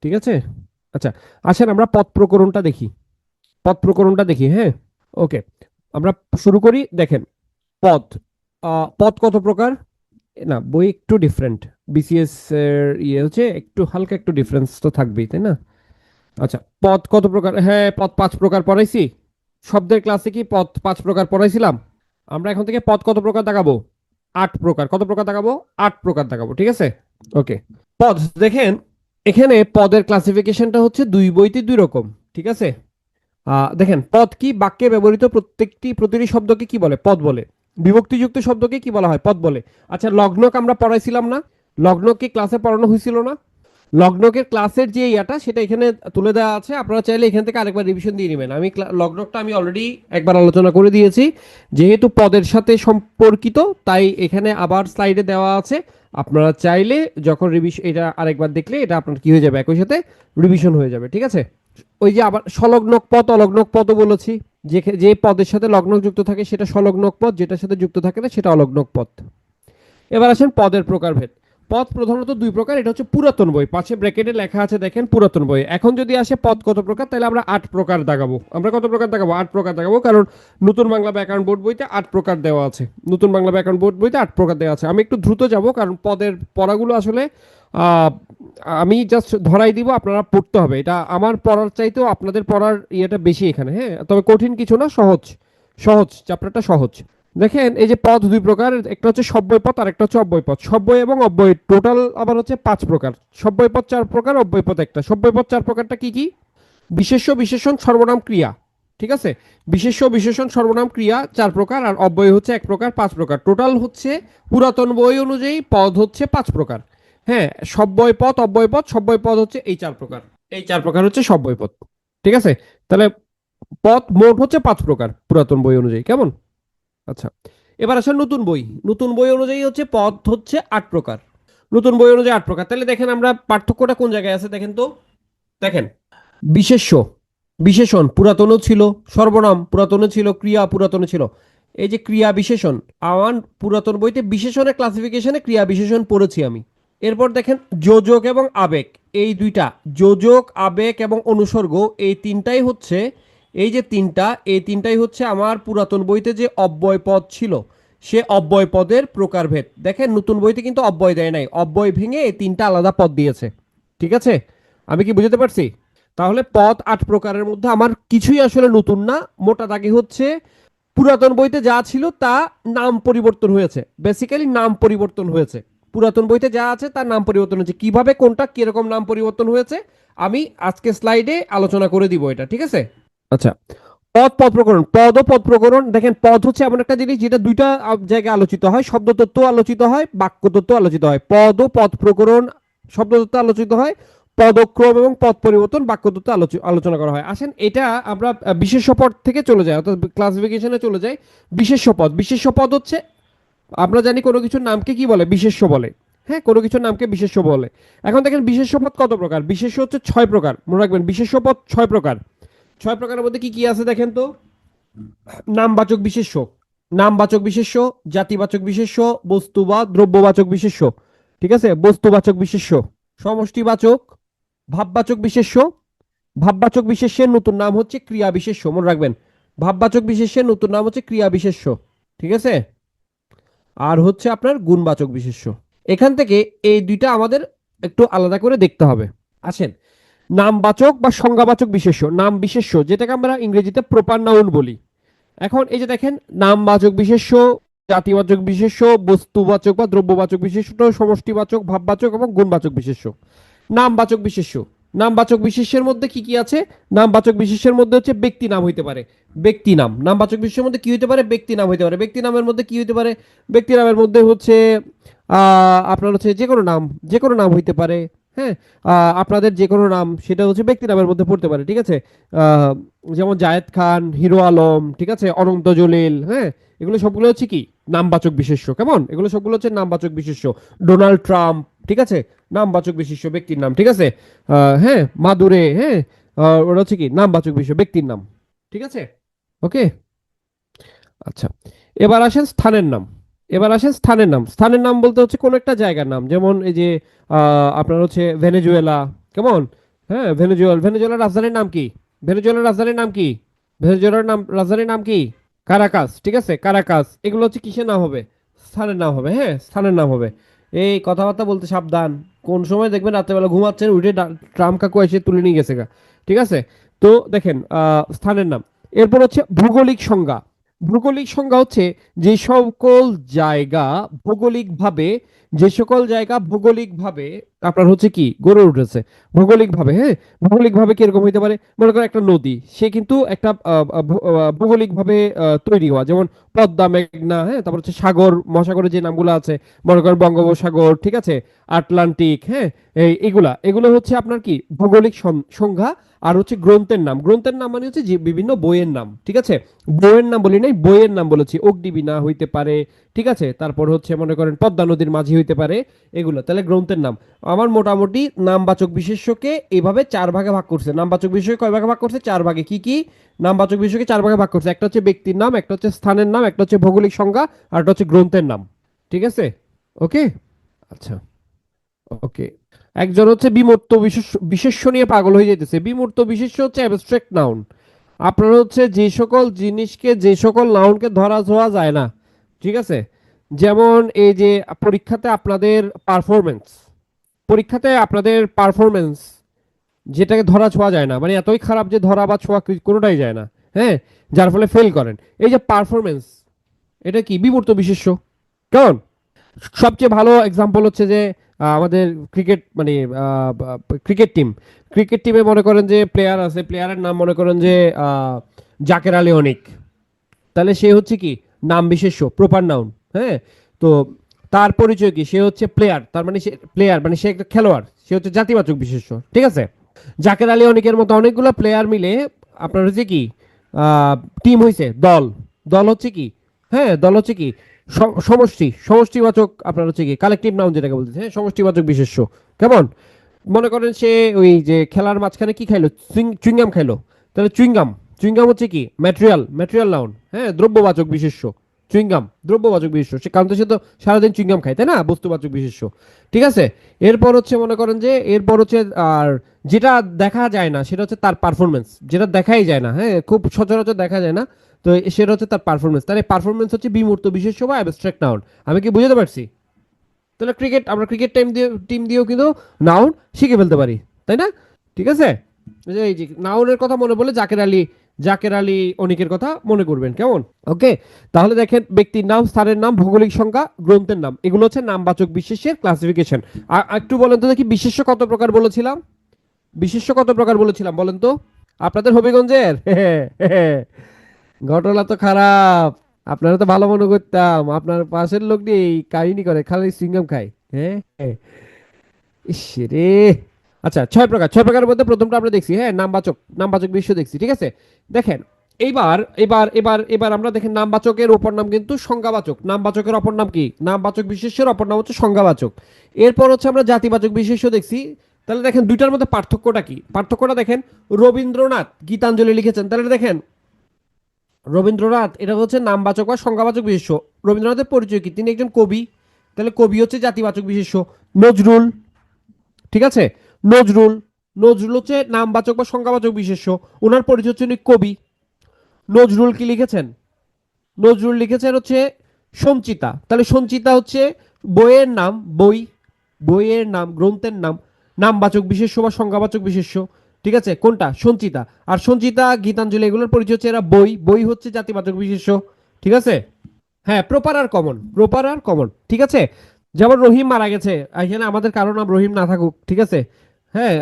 ঠিক আছে। আচ্ছা, আসেন আমরা পদ প্রকরণটা দেখি। পদ প্রকরণটা দেখি, হ্যাঁ। ওকে, আমরা শুরু করি। দেখেন, পদ, পদ কত প্রকার? না, বই একটু ডিফারেন্ট। বিসিএস এর ইয়ে হচ্ছে একটু হালকা, একটু ডিফারেন্স তো থাকবেই, তাই না? আচ্ছা, পদ কত প্রকার? হ্যাঁ, পদ 5 প্রকার পড়াইছি। শব্দের ক্লাসে কি পদ 5 প্রকার পড়াইছিলাম? আমরা এখন থেকে পদ কত প্রকার দেখাবো? 8 প্রকার। কত প্রকার দেখাবো? 8 প্রকার দেখাবো, ঠিক আছে। ওকে, পদ দেখেন, এখানে পদের ক্লাসিফিকেশনটা হচ্ছে দুই বইতে দুই রকম, ঠিক আছে। দেখেন, পদ কি? বাক্যে ব্যবহৃত প্রতিটি শব্দকে কি বলে? পদ বলে। বিভক্তিযুক্ত শব্দকে কি বলা হয়? পদ বলে। আচ্ছা, লগ্নক আমরা পড়াইছিলাম না? লগ্নক কি ক্লাসে পড়ানো হয়েছিল না? লগ্নকের ক্লাসের যে ইয়াটা সেটা এখানে তুলে দেওয়া আছে, আপনারা চাইলে এখান থেকে আরেকবার রিভিশন দিয়ে নেবেন। লগ্নকটা আমি অলরেডি একবার আলোচনা করে দিয়েছি। যেহেতু পদের সাথে সম্পর্কিত, তাই এখানে আবার স্লাইডে দেওয়া আছে। আপনারা চাইলে যখন রিভিশন এটা আরেকবার দেখলে এটা আপনার কি হয়ে যাবে, একই সাথে রিভিশন হয়ে যাবে, ঠিক আছে। ওই যে আবার সলগ্নক পদ, অলগ্নক পদও বলেছি। যে যে পদের সাথে লগ্নক যুক্ত থাকে সেটা সলগ্নক পদ, যেটার সাথে যুক্ত থাকে না সেটা অলগ্নক পদ। এবার আসেন পদের প্রকারভেদ। পদ প্রধানত দুই প্রকার। এটা হচ্ছে পুরাতন বই, পাশে ব্র্যাকেটে লেখা আছে দেখেন পুরাতন বই। এখন যদি আসে পদ কত প্রকার, তাহলে আমরা 8 প্রকার দেখাবো। আমরা কত প্রকার দেখাবো? 8 প্রকার দেখাবো, কারণ নতুন বাংলা ব্যাকরণ বোর্ড বইতে 8 প্রকার দেওয়া আছে। নতুন বাংলা ব্যাকরণ বোর্ড বইতে 8 প্রকার দেওয়া আছে। আমি একটু দ্রুত যাব, কারণ পদের পড়াগুলো আসলে আহ, আমি জাস্ট ধরাই দিব, আপনারা পড়তে হবে। এটা আমার পড়ার চাইতেও আপনাদের পড়ার ইয়েটা বেশি এখানে, হ্যাঁ। তবে কঠিন কিছু না, সহজ। সহজ, চ্যাপ্টারটা সহজ। দেখেন, এই যে পদ দুই প্রকার, একটা হচ্ছে সব্যয় পদ আর একটা হচ্ছে অব্যয় পদ। সব্যয় এবং অব্যয় টোটাল আবার হচ্ছে 5 প্রকার। সব্যয় পদ 4 প্রকার, অব্যয় পদ একটা। সব্যয় পদ 4 প্রকারটা কি কি? বিশেষ্য, বিশেষণ, সর্বনাম, ক্রিয়া, ঠিক আছে। বিশেষ্য, বিশেষণ, সর্বনাম, ক্রিয়া 4 প্রকার, আর অব্যয় হচ্ছে 1 প্রকার। 5 প্রকার টোটাল হচ্ছে। পুরাতন বই অনুযায়ী পদ হচ্ছে 5 প্রকার। হ্যাঁ, সব্যয় পদ, অব্যয় পদ, সব্যয় পদ হচ্ছে এই 4 প্রকার। এই 4 প্রকার হচ্ছে সব্যয় পদ, ঠিক আছে। তাহলে পদ মোট হচ্ছে 5 প্রকার পুরাতন বই অনুযায়ী, কেমন? আচ্ছা, এবার আসেন নতুন বই। নতুন বই অনুযায়ী হচ্ছে পদ হচ্ছে 8 প্রকার। নতুন বই অনুযায়ী 8 প্রকার। তাহলে দেখেন আমরা পার্থক্যটা কোন জায়গায় আছে দেখেন তো। দেখেন, বিশেষ্য, বিশেষণ পুরাতনও ছিল, সর্বনাম পুরাতনও ছিল, ক্রিয়া পুরাতনও ছিল। এই যে ক্রিয়া বিশেষণ, আমার পুরাতন বইতে বিশেষণের ক্লাসিফিকেশনে ক্রিয়া বিশেষণ পড়েছি আমি। এরপর দেখেন যোজক এবং আবেগ, এই দুইটা। যোজক, আবেগ এবং অনুসর্গ, এই তিনটাই হচ্ছে, এই যে তিনটা, এই তিনটাই হচ্ছে আমার পুরাতন বইতে যে অব্যয় পদ ছিল, সে অব্যয় পদের প্রকারভেদ। দেখেন, নতুন বইতে কিন্তু অব্যয় দেয় নাই, অব্যয় ভেঙে এই তিনটা আলাদা পদ দিয়েছে, ঠিক আছে। আমি কি বুঝতে পারছি? তাহলে পদ 8 প্রকারের মধ্যে আমার কিছুই আসলে নতুন না। মোটা দাগে হচ্ছে পুরাতন বইতে যা ছিল তা নাম পরিবর্তন হয়েছে, বেসিক্যালি নাম পরিবর্তন হয়েছে। পুরাতন বইতে যা আছে তার নাম পরিবর্তন হয়েছে। কিভাবে, কোনটা কিরকম নাম পরিবর্তন হয়েছে, আমি আজকে স্লাইডে আলোচনা করে দিব এটা, ঠিক আছে। আচ্ছা, পদ, পদ প্রকরণ। পদ ও পদ প্রকরণ। দেখেন, পদ হচ্ছে এমন একটা জিনিস যেটা দুইটা জায়গায় আলোচিত হয়। শব্দ তত্ত্ব আলোচিত হয়, বাক্য তত্ত্ব আলোচিত হয়। পদ ও পদ প্রকরণ শব্দ তত্ত্ব আলোচিত হয়, পদক্রম এবং পদ পরিবর্তন বাক্য তত্ত্ব আলোচনা করা হয়। আসেন, এটা আমরা বিশেষ্য পদ থেকে চলে যাই, অর্থাৎ ক্লাসিফিকেশনে চলে যাই। বিশেষ্য পদ। বিশেষ্য পদ হচ্ছে, আমরা জানি কোনো কিছুর নামকে কি বলে? বিশেষ্য বলে। হ্যাঁ, কোনো কিছুর নামকে বিশেষ্য বলে। এখন দেখেন বিশেষ্য পদ কত প্রকার? বিশেষ্য হচ্ছে 6 প্রকার, মনে রাখবেন। বিশেষ্য পদ 6 প্রকার। 6 প্রকারের মধ্যে কি কি আছে দেখেন তো। নামবাচক বিশেষ্য, নামবাচক বিশেষ্য, জাতিবাচক বিশেষ্য, বস্তু বা দ্রব্যবাচক বিশেষ্য, ঠিক আছে। বস্তুবাচক বিশেষ্য, সমষ্টিবাচক, ভাববাচক বিশেষ্য। ভাববাচক বিশেষ্যের নতুন নাম হচ্ছে ক্রিয়া বিশেষ্য, মনে রাখবেন। ভাববাচক বিশেষ্যের নতুন নাম হচ্ছে ক্রিয়া বিশেষ্য, ঠিক আছে। আর হচ্ছে আপনার গুণবাচক বিশেষ্য। এখান থেকে এই দুইটা আমাদের একটু আলাদা করে দেখতে হবে। আসেন, নামবাচক বা সংজ্ঞাবাচক বিশেষ্য, নাম বিশেষ্য, যেটাকে আমরা ইংরেজিতে প্রপার নাউন বলি। এখন এই যে দেখেন, নামবাচক বিশেষ্য, জাতিবাচক বিশেষ্য, বস্তুবাচক বা দ্রব্যবাচক বিশেষ্য, সমষ্টিবাচক, ভাববাচক এবং গুণবাচক বিশেষ্য। নামবাচক বিশেষ্য, নামবাচক বিশেষ্যের মধ্যে কি কি আছে? নামবাচক বিশেষ্যের মধ্যে হচ্ছে ব্যক্তি নাম হইতে পারে। ব্যক্তি নাম নামবাচক বিশেষ্যের মধ্যে কি হইতে পারে? ব্যক্তি নাম হইতে পারে। ব্যক্তি নামের মধ্যে কি হইতে পারে? ব্যক্তি নামের মধ্যে হচ্ছে আপনার হচ্ছে যে কোনো নাম, যে কোনো নাম হইতে পারে। হ্যাঁ, আপনাদের যে কোনো নাম সেটা হচ্ছে ব্যক্তি নামের মধ্যে পড়তে পারে, ঠিক আছে। আহ, যেমন জায়েদ খান, হিরো আলম, ঠিক আছে, অনন্ত জলিল, হ্যাঁ। এগুলো সবগুলো হচ্ছে কি? নামবাচক বিশেষ্য, কেমন? এগুলো সবগুলো হচ্ছে নামবাচক বিশেষ্য। ডোনাল্ড ট্রাম্প, ঠিক আছে, নামবাচক বিশেষ্য, ব্যক্তির নাম, ঠিক আছে। হ্যাঁ, মাদুরে, হ্যাঁ, ওটা হচ্ছে কি? নামবাচক বিশেষ্য, ব্যক্তির নাম, ঠিক আছে। ওকে, আচ্ছা। এবার আসেন স্থানের নাম। এবার আসেন স্থানের নাম। স্থানের নাম বলতে হচ্ছে কোনো একটা জায়গার নাম, যেমন এই যে আপনার হচ্ছে ভেনেজুয়েলা, কেমন? হ্যাঁ, ভেনেজুয়েলার রাজধানীর নাম কি? ভেনেজুয়েলার রাজধানীর নাম কি? ভেনেজুয়েলার রাজধানীর নাম কি? কারাকাস। ঠিক আছে, কারাকাস। এগুলো হচ্ছে কিসের নাম হবে? স্থানের নাম হবে। হ্যাঁ, স্থানের নাম হবে। এই কথাবার্তা বলতে সাবধান। কোন সময় দেখবেন রাত্রেবেলা ঘুমাচ্ছেন, উঠে ট্রাম কাকু এসে তুলে নিয়ে গেছে গা। ঠিক আছে, তো দেখেন স্থানের নাম। এরপর হচ্ছে ভৌগোলিক সংজ্ঞা। ভৌগোলিক সংজ্ঞা হচ্ছে যে সকল জায়গা ভৌগোলিকভাবে, যে সকল জায়গা ভৌগোলিকভাবে আপনার হচ্ছে কি গড়ে উঠেছে। ভৌগোলিকভাবে, হ্যাঁ, ভৌগোলিকভাবে কিরকম হইতে পারে? মনে করেন একটা নদী, সে কিন্তু একটা ভৌগোলিকভাবে তৈরি হওয়া, যেমন পদ্মা, মেঘনা, হ্যাঁ, তারপর হচ্ছে সাগর মহাসাগরের যে নামগুলো আছে, মনে করেন বঙ্গোপসাগর, ঠিক আছে, আটলান্টিক, হ্যাঁ, এগুলা এগুলো হচ্ছে আপনার কি ভৌগোলিক সংজ্ঞা। আর হচ্ছে গ্রন্থের নাম। গ্রন্থের নাম মানে হচ্ছে যে বিভিন্ন বইয়ের নাম। ঠিক আছে, বইয়ের নাম বলি নাই, বইয়ের নাম বলেছি। অগ্নিবীণা হইতে পারে, ঠিক আছে, তারপর হচ্ছে মনে করেন পদ্মা নদীর মাঝি হইতে পারে, এগুলো তাহলে গ্রন্থের নাম। আমার মোটামুটি নামবাচক বিশেষ্যকে এইভাবে চার ভাগে ভাগ করছে। নামবাচক বিশেষ্য কয় ভাগে ভাগ করছে? চার ভাগে। কি কি? নামবাচক বিশেষ্যকে চার ভাগে ভাগ করছে। একটা হচ্ছে ব্যক্তির নাম, একটা হচ্ছে স্থানের নাম, একটা হচ্ছে ভৌগোলিক সংজ্ঞা, আর একটা হচ্ছে গ্রন্থের নাম। ঠিক আছে, ওকে, আচ্ছা, ওকে। একজন হচ্ছে বিমূর্ত বিশেষ্য নিয়ে পাগল হয়ে যেতেছে। বিমূর্ত বিশেষ্য হচ্ছে অ্যাবস্ট্রাক্ট নাউন। আপনার হচ্ছে যে সকল জিনিসকে, যে সকল নাউনকে ধরা ছোঁয়া যায় না। ঠিক আছে, যেমন এই যে পরীক্ষাতে আপনাদের পারফরমেন্স, পরীক্ষাতে আপনাদের পারফরমেন্স যেটাকে ধরা ছোঁয়া যায় না, মানে এতই খারাপ যে ধরা বা ছোঁয়া কোনোটাই যায় না, হ্যাঁ, যার ফলে ফেল করেন। এই যে পারফরমেন্স, এটা কি বিমূর্ত বিশেষ্য। কেমন? সবচেয়ে ভালো এক্সাম্পল হচ্ছে যে আমাদের ক্রিকেট, মানে ক্রিকেট টিম, ক্রিকেট টিমে মনে করেন যে প্লেয়ার আছে, প্লেয়ারের নাম মনে করেন যে জাকের আলী অনিক। তাহলে সে হচ্ছে কি নাম বিশেষ্য, প্রপার নাউন। হ্যাঁ, তো তার পরিচয় কি? সে হচ্ছে প্লেয়ার, তার মানে সে প্লেয়ার, মানে সে একটা খেলোয়াড়, সে হচ্ছে জাতিবাচক বিশেষ্য। ঠিক আছে, জাকের আলী অনিকের মতো অনেকগুলো প্লেয়ার মিলে আপনার হচ্ছে কি টিম হয়েছে, দল। দল হচ্ছে কি? হ্যাঁ, দল হচ্ছে কি সমষ্টি, সমষ্টিবাচক আপনার হচ্ছে কি কালেকটিভ নাউন যেটাকে বলতেছে, হ্যাঁ, সমষ্টিবাচক বিশেষ্য। কেমন? মনে করেন সে ওই যে খেলার মাঝখানে কি খাইলো? চুইংগাম খাইলো। তাহলে চুইংগাম, চুইংগাম হচ্ছে কি ম্যাটেরিয়াল, ম্যাটেরিয়াল নাউন, হ্যাঁ, দ্রব্যবাচক বিশেষ্য। চুইংগাম দ্রব্যবাচক বিশেষ্য, সে কারণ তো সে তো সারাদিন চুইংগাম খায়, তাই না? বস্তুবাচক বিশেষ্য। ঠিক আছে, এরপর হচ্ছে মনে করেন যে এরপর হচ্ছে আর যেটা দেখা যায় না সেটা হচ্ছে তার পারফরমেন্স, যেটা দেখাই যায় না, হ্যাঁ, খুব সচরাচর দেখা যায় না, তো সেটা হচ্ছে তার পারফরমেন্স। তাহলে পারফরমেন্স হচ্ছে বিমূর্ত বিশেষ্য বা অ্যাবস্ট্রাক্ট নাউন। আমি কি বুঝতে পারছি? তাহলে ক্রিকেট, আমরা ক্রিকেট টিম দিয়েও কিন্তু নাউন শিখে ফেলতে পারি, তাই না? ঠিক আছে, এই যে নাউনের কথা মনে পড়লে জাকের আলী, জাকের আলী অনিকের কথা মনে করবেন। কেমন? ওকে, তাহলে দেখেন ব্যক্তির নাম, স্থানের নাম, ভৌগোলিক সংজ্ঞা, গ্রন্থের নাম, এগুলো হচ্ছে নামবাচক বিশেষ্যের ক্লাসিফিকেশন। আর একটু বলেন তো দেখি, বিশেষ্য কত প্রকার বলেছিলাম? বিশেষ্য কত প্রকার বলেছিলাম বলেন তো? আপনাদের হবিগঞ্জের ঘটনা তো খারাপ। আপনারা তো ভালো মনে করতাম, আপনার পাশের লোক নিয়ে এই কাহিনী করে, খালি সিঙ্গাম খায়। হ্যাঁ, ইস রে। আচ্ছা, ছয় প্রকার। ছয় প্রকারের মধ্যে প্রথমটা আমরা দেখছি, হ্যাঁ, নামবাচক, নামবাচক বিশ্ব দেখছি। ঠিক আছে, দেখেন এইবার এবার এবার এবার আমরা দেখেন নামবাচকের অপর নাম কিন্তু সংজ্ঞাবাচক। নামবাচকের অপর নাম কি? নামবাচক বিশেষ্যের অপর নাম হচ্ছে সংজ্ঞাবাচক। এরপর হচ্ছে আমরা জাতিবাচক বিশেষ্য দেখছি। তাহলে দেখেন দুইটার মধ্যে পার্থক্যটা কি? পার্থক্যটা দেখেন, রবীন্দ্রনাথ গীতাঞ্জলি লিখেছেন, তাহলে দেখেন রবীন্দ্রনাথ এটা হচ্ছে নামবাচক বা সংজ্ঞাবাচক বিশেষ্য। রবীন্দ্রনাথের পরিচয় কি? তিনি একজন কবি, তাহলে কবি হচ্ছে জাতিবাচক বিশেষ্য। নজরুল, ঠিক আছে, নজরুল, নজরুল হচ্ছে নামবাচক বা সংজ্ঞাবাচক বিশেষ্য। ওনার পরিচয় হচ্ছে উনি কবি। নজরুল কি লিখেছেন? নজরুল লিখেছেন হচ্ছে সঞ্চিতা, তাহলে সঞ্চিতা হচ্ছে বইয়ের নাম, বই, বইয়ের নাম, গ্রন্থের নাম, নামবাচক বিশেষ্য বা সংজ্ঞাবাচক বিশেষ্য। ঠিক আছে, কোনটা? সঞ্চিতা। আর সঞ্চিতা, গীতাঞ্জলি এগুলোর পরিচয় হচ্ছে এরা বই, বই হচ্ছে জাতিবাচক বিশেষ্য। ঠিক আছে, হ্যাঁ, প্রপার আর কমন, প্রপার আর কমন। ঠিক আছে, যেমন রহিম মারা গেছে, এখানে আমাদের কারো নাম রহিম না থাকুক, ঠিক আছে, হ্যাঁ,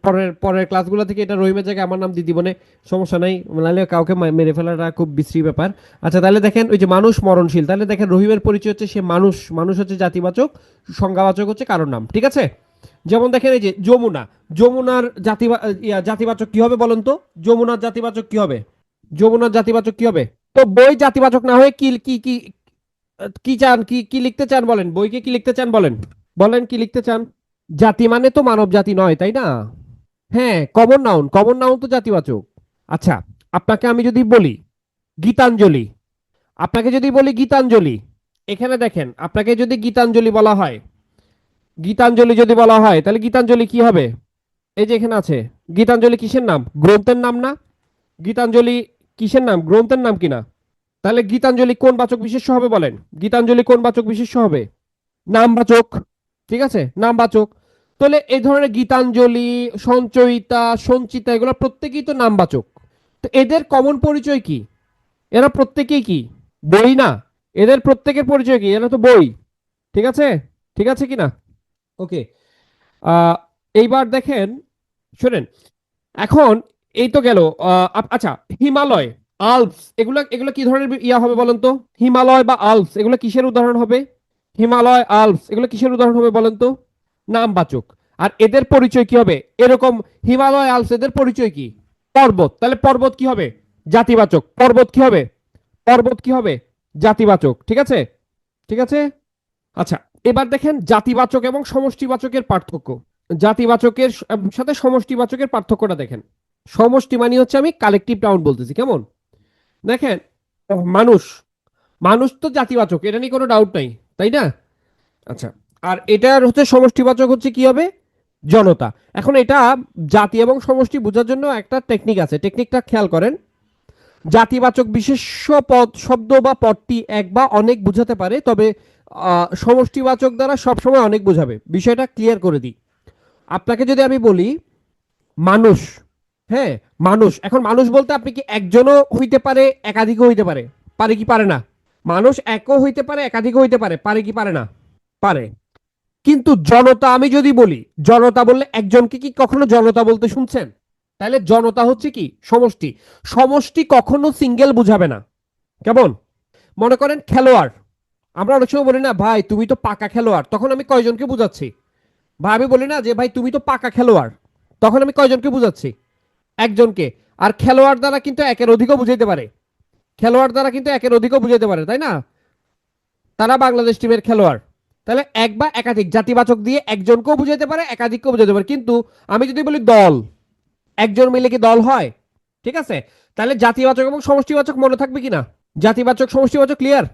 পরের পরের ক্লাসগুলো থেকে এটা রহিমের জায়গায় আমার নাম দিয়ে দিব, মানে সমস্যা নাই, নাহলে কাউকে মেরে ফেলাটা খুব বিশ্রী ব্যাপার। আচ্ছা, তাহলে দেখেন ওই যে মানুষ মরণশীল, তাহলে দেখেন রহিমের পরিচয় হচ্ছে সে মানুষ, মানুষ হচ্ছে জাতিবাচক, সংজ্ঞাবাচক হচ্ছে কারোর নাম। ঠিক আছে, যেমন দেখেন এই যে যমুনা, যমুনার জাতিবাচক কি হবে বলেন তো? যমুনার জাতিবাচক কি হবে? যমুনার জাতিবাচক কি হবে? তো বই জাতিবাচক না হয়ে কি কি কি কি চান, কি কি লিখতে চান বলেন? বইকে কি লিখতে চান বলেন? বলেন কি লিখতে চান? জাতি মানে তো মানব জাতি নয়, তাই না? হ্যাঁ, কমন নাউন, কমন নাউন তো জাতিবাচক। আচ্ছা, আপনাকে আমি যদি বলি গীতাঞ্জলি, আপনাকে যদি বলি গীতাঞ্জলি, এখানে দেখেন আপনাকে যদি গীতাঞ্জলি বলা হয়, গীতাঞ্জলি যদি বলা হয় তাহলে গীতাঞ্জলি কি হবে? এই যে এখানে আছে, গীতাঞ্জলি কিসের নাম? গ্রন্থের নাম না? গীতাঞ্জলি কিসের নাম? গ্রন্থের নাম কিনা? তাহলে গীতাঞ্জলি কোন বাচক বিশেষ্য হবে বলেন? গীতাঞ্জলি কোন বাচক বিশেষ্য হবে? নামবাচক। ঠিক আছে, নামবাচক। তাহলে এই ধরনের গীতাঞ্জলি, সঞ্চয়িতা, সঞ্চিতা এগুলো প্রত্যেকেই তো নামবাচক। তো এদের কমন পরিচয় কি? এরা প্রত্যেকেই কি বই না? এদের প্রত্যেকের পরিচয় কি? এরা তো বই। ঠিক আছে, ঠিক আছে কি না? ওকে। এইবার দেখেন, শোনেন, এখন এই তো গেল। আচ্ছা, হিমালয়, আল্পস এগুলো এগুলো কি ধরনের ইয়া হবে বলেন তো? হিমালয় বা আল্পস এগুলো কিসের উদাহরণ হবে? হিমালয়, আল্পস এগুলো কিসের উদাহরণ হবে বলেন তো? নামবাচক। আর এদের পরিচয় কি হবে? এরকম হিমালয়, আল্পস এদের পরিচয় কি? পর্বত। তাহলে পর্বত কি হবে? জাতিবাচক। পর্বত কি হবে? পর্বত কি হবে? জাতিবাচক। ঠিক আছে, ঠিক আছে। আচ্ছা, এবার দেখেন জাতিবাচক এবং সমষ্টিবাচকের পার্থক্য। জাতিবাচকের সাথে সমষ্টিবাচকের পার্থক্যটা দেখেন। সমষ্টি মানে হচ্ছে আমি কালেকটিভ নাউন বলতেছি, কেমন? দেখেন, মানুষ, মানুষ তো জাতিবাচক, এটা নিয়ে কোনো ডাউট নাই, তাই না? আচ্ছা, আর এটার হচ্ছে সমষ্টিবাচক হচ্ছে কি হবে? জনতা। এখন এটা জাতি এবং সমষ্টি বোঝার জন্য একটা টেকনিক আছে, টেকনিকটা খেয়াল করেন। জাতিবাচক বিশেষ্য পদ শব্দ বা পদটি এক বা অনেক বোঝাতে পারে, তবে সমষ্টিবাচক দ্বারা সবসময় অনেক বোঝাবে। বিষয়টা ক্লিয়ার করে দিই। আপনাকে যদি আমি বলি মানুষ, হ্যাঁ, মানুষ, এখন মানুষ বলতে আপনি কি একজনও হইতে পারে, একাধিকও হইতে পারে, পারে কি পারে না? মানুষ একও হইতে পারে, একাধিকও হইতে পারে, পারে কি পারে না? পারে। কিন্তু জনতা আমি যদি বলি, জনতা বললে একজনকে কি কখনো জনতা বলতে শুনছেন? তাহলে জনতা হচ্ছে কি? সমষ্টি। সমষ্টি কখনো সিঙ্গেল বুঝাবে না, কেমন? মনে করেন খেলোয়াড়, আমরা অনেক সময় বলি না ভাই তুমি তো পাকা খেলোয়াড়, তখন আমি কয়জনকে বুঝাচ্ছি? ভাই আমি বলি না যে ভাই তুমি তো পাকা খেলোয়াড়, তখন আমি কয়জনকে বুঝাচ্ছি? একজনকে। আর খেলোয়াড় দ্বারা কিন্তু একের অধিকও বুঝাইতে পারে, খেলোয়াড় দ্বারা কিন্তু একের অধিকও বুঝাইতে পারে, তাই না? তারা বাংলাদেশ টিমের খেলোয়াড়। তাহলে এক বা একাধিক জাতিবাচক দিয়ে একজনকেও বুঝাইতে পারে, একাধিককেও বুঝাইতে পারে। কিন্তু আমি যদি বলি দল, একজন মিলে কি দল হয়? ঠিক আছে, তাহলে জাতিবাচক এবং সমষ্টিবাচক মনে থাকবে কিনা? জাতিবাচক, সমষ্টিবাচক, ক্লিয়ার?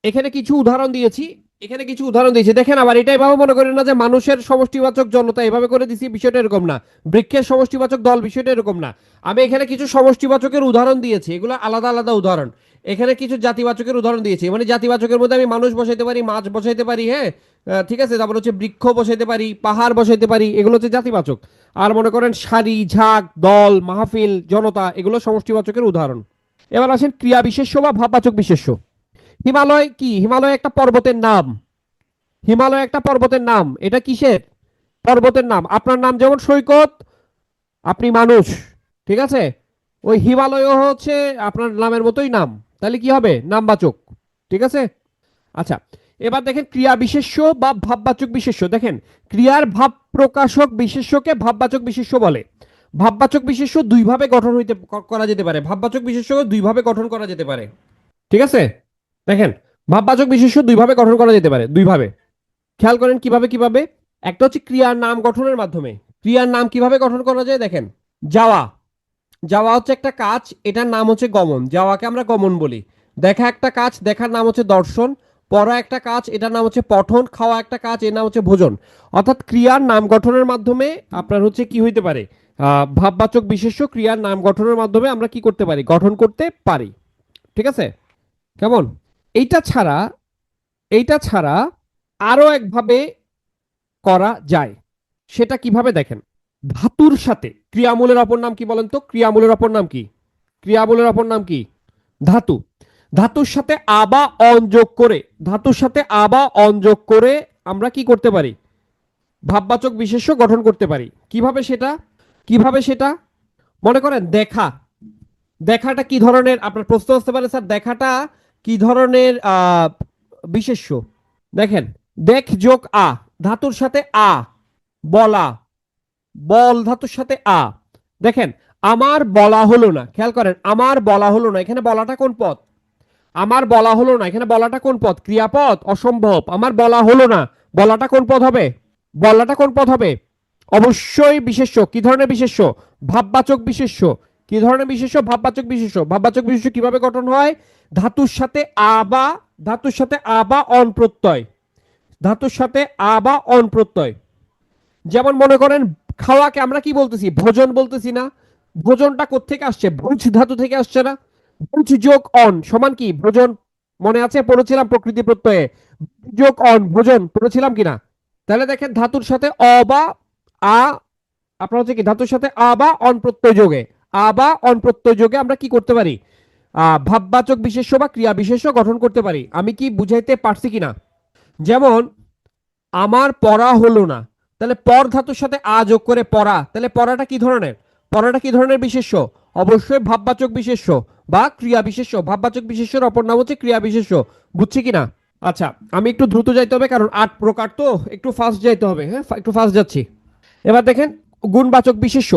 এখানে কিছু উদাহরণ দিয়েছি, এখানে কিছু উদাহরণ দিয়েছি দেখেন। আবার এটা এভাবে মনে করেন না যে মানুষের সমষ্টিবাচক জনতা এভাবে করে দিছি, বিষয়টা এরকম না। বৃক্ষের সমষ্টিবাচক দল, বিষয়টা এরকম না। আমি এখানে কিছু সমষ্টিবাচকের উদাহরণ দিয়েছি, এগুলো আলাদা আলাদা উদাহরণ। এখানে কিছু জাতিবাচকের উদাহরণ দিয়েছি, মানে জাতিবাচকের মধ্যে আমি মানুষ বসাইতে পারি, মাছ বসাইতে পারি, হ্যাঁ, ঠিক আছে। তারপর হচ্ছে বৃক্ষ বসাইতে পারি, পাহাড় বসাইতে পারি, এগুলো হচ্ছে জাতিবাচক। আর মনে করেন সারি, ঝাঁক, দল, মাহফিল, জনতা, এগুলো সমষ্টিবাচকের উদাহরণ। এবার আসেন ক্রিয়া বিশেষ্য বা ভাববাচক বিশেষ্য। হিমালয় কি? হিমালয় একটা পর্বতের নাম। হিমালয় একটা পর্বতের নাম। এটা কিসের? পর্বতের নাম। আপনার নাম যেমন সৈকত, আপনি মানুষ, ঠিক আছে? ওই হিমালয় হচ্ছে আপনার নামের মতোই নাম। তাহলে কি হবে? নামবাচক। ঠিক আছে। আচ্ছা, এবার দেখেন ক্রিয়া বিশেষ্য বা ভাববাচক বিশেষ্য। দেখেন, ক্রিয়ার ভাব প্রকাশক বিশেষ্যকে ভাববাচক বিশেষ্য বলে। ভাববাচক বিশেষ্য দুই ভাবে গঠন হইতে করা যেতে পারে। ভাববাচক বিশেষ্য দুই ভাবে গঠন করা যেতে পারে। ঠিক আছে, দেখেন, ভাববাচক বিশেষ্য দুই ভাবে গঠন করা যেতে পারে, দুই ভাবে। খেয়াল করেন কিভাবে কিভাবে। একটা হচ্ছে ক্রিয়ার নাম গঠনের মাধ্যমে। ক্রিয়ার নাম কিভাবে গঠন করা যায় দেখেন। যাওয়া, যাওয়া হচ্ছে একটা কাজ, এটার নাম হচ্ছে গমন, যাওয়াকে আমরা গমন বলি। দেখা একটা কাজ, দেখার নাম হচ্ছে দর্শন। পড়া একটা কাজ, এটার নাম হচ্ছে পঠন। খাওয়া একটা কাজ, এর নাম হচ্ছে ভোজন। অর্থাৎ ক্রিয়ার নাম গঠনের মাধ্যমে আপনার হচ্ছে কি হইতে পারে? ভাববাচক বিশেষ্য ক্রিয়ার নাম গঠনের মাধ্যমে আমরা কি করতে পারি? গঠন করতে পারি। ঠিক আছে, কেমন? এইটা ছাড়া, এইটা ছাড়া আরো একভাবে করা যায়। সেটা কিভাবে দেখেন। ধাতুর সাথে ক্রিয়ামূলের অপর নাম কি বলেন তো? ক্রিয়ামূলের অপর নাম কি? ক্রিয়ামূলের অপর নাম কি? ধাতু। ধাতুর সাথে আবা অন যোগ করে, ধাতুর সাথে আবা অন যোগ করে আমরা কি করতে পারি? ভাববাচক বিশেষ্য গঠন করতে পারি। কিভাবে সেটা? কিভাবে সেটা? মনে করেন দেখা, দেখাটা কি ধরনের? আপনার প্রশ্ন আসতে পারে স্যার দেখাটা কি ধরনের বিশেষ্য? দেখেন, দেখ যোগ আ, ধাতুর সাথে আ। বলা, বল ধাতুর সাথে আ। দেখেন, আমার বলা হলো না, খেয়াল করেন, আমার বলা হলো না, এখানে বলাটা কোন পদ? আমার বলা হলো না, এখানে বলাটা কোন পদ? ক্রিয়াপদ, অসম্ভব। আমার বলা হলো না, বলাটা কোন পদ হবে? বলাটা কোন পদ হবে? অবশ্যই বিশেষ্য। কি ধরনের বিশেষ্য? ভাববাচক বিশেষ্য। কি ধরনের বিশেষ্য? ভাববাচক বিশেষ্য। ভাববাচক বিশেষ্য কিভাবে গঠন হয়? ধাতুর সাথে আবা, ধাতুর সাথে আবা অন প্রত্যয়, ধাতুর সাথে আবা অন প্রত্যয়। যেমন মনে করেন খাওয়াকে আমরা কি বলতেছি? ভোজন বলতেছি না? ভোজনটা কোত্থেকে আসছে? ভুজ ধাতু থেকে আসছে না? ভুজ যোগ অন সমান কি ভোজন? মনে আছে পড়েছিলাম প্রকৃতি প্রত্যয়ে যোগ অন ভোজন পড়েছিলাম কিনা? তাহলে দেখেন ধাতুর সাথে অ বা আ, আপনার হচ্ছে কি ধাতুর সাথে আ বা অন প্রত্যয় যোগে, আ বা অন প্রত্যয় যোগে আমরা কি করতে পারি? ভাববাচক বিশেষ্য বা ক্রিয়া বিশেষ্য গঠন করতে পারি। আমি কি বুঝাইতে পারছি কিনা? যেমন আমার পড়া হলো না, তাহলে পর ধাতুর সাথে আ যোগ করে পড়া, তাহলে পড়াটা কি ধরনের? পড়াটা কি ধরনের বিশেষ্য? অবশ্যই ভাববাচক বিশেষ্য বা ক্রিয়া বিশেষ্য। ভাববাচক বিশেষ্যের অপর নাম হচ্ছে ক্রিয়া বিশেষ্য। বুঝছি কিনা? আচ্ছা, আমি একটু দ্রুত যাইতে হবে কারণ 8 প্রকার তো, একটু ফাস্ট যাইতে হবে। হ্যাঁ, একটু ফাস্ট যাচ্ছি। এবার দেখেন গুণবাচক বিশেষ্য।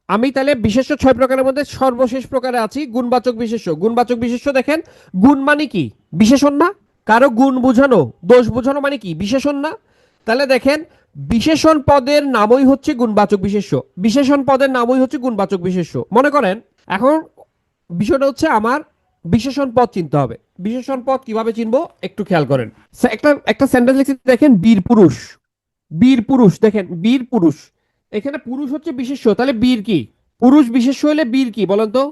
আমি তাহলে বিশেষ্য 6 প্রকারের মধ্যে সর্বশেষ প্রকারে আছি গুণবাচক বিশেষ্য। গুণবাচক বিশেষ্য দেখেন, গুণ মানে কি? বিশেষণ না? কারো গুণ বোঝানো, দোষ বোঝানো মানে কি? বিশেষণ না? তাহলে দেখেন বিশেষণ পদের নামই হচ্ছে গুণবাচক বিশেষ্য। বিশেষণ পদের নামই হচ্ছে গুণবাচক বিশেষ্য। মনে করেন এখন বিষয়টা হচ্ছে আমার বিশেষণ পদ চিনতে হবে। বিশেষণ পদ কিভাবে চিনবো একটু খেয়াল করেন। একটা একটা সেন্টেন্স লিখছি, দেখেন বীর পুরুষ। বীর পুরুষ, দেখেন বীর পুরুষ, এখানে পুরুষ হচ্ছে বিশেষ্য, তাহলে বীর কি? পুরুষ বিশেষ্য হলে বীর কি বলেন তো?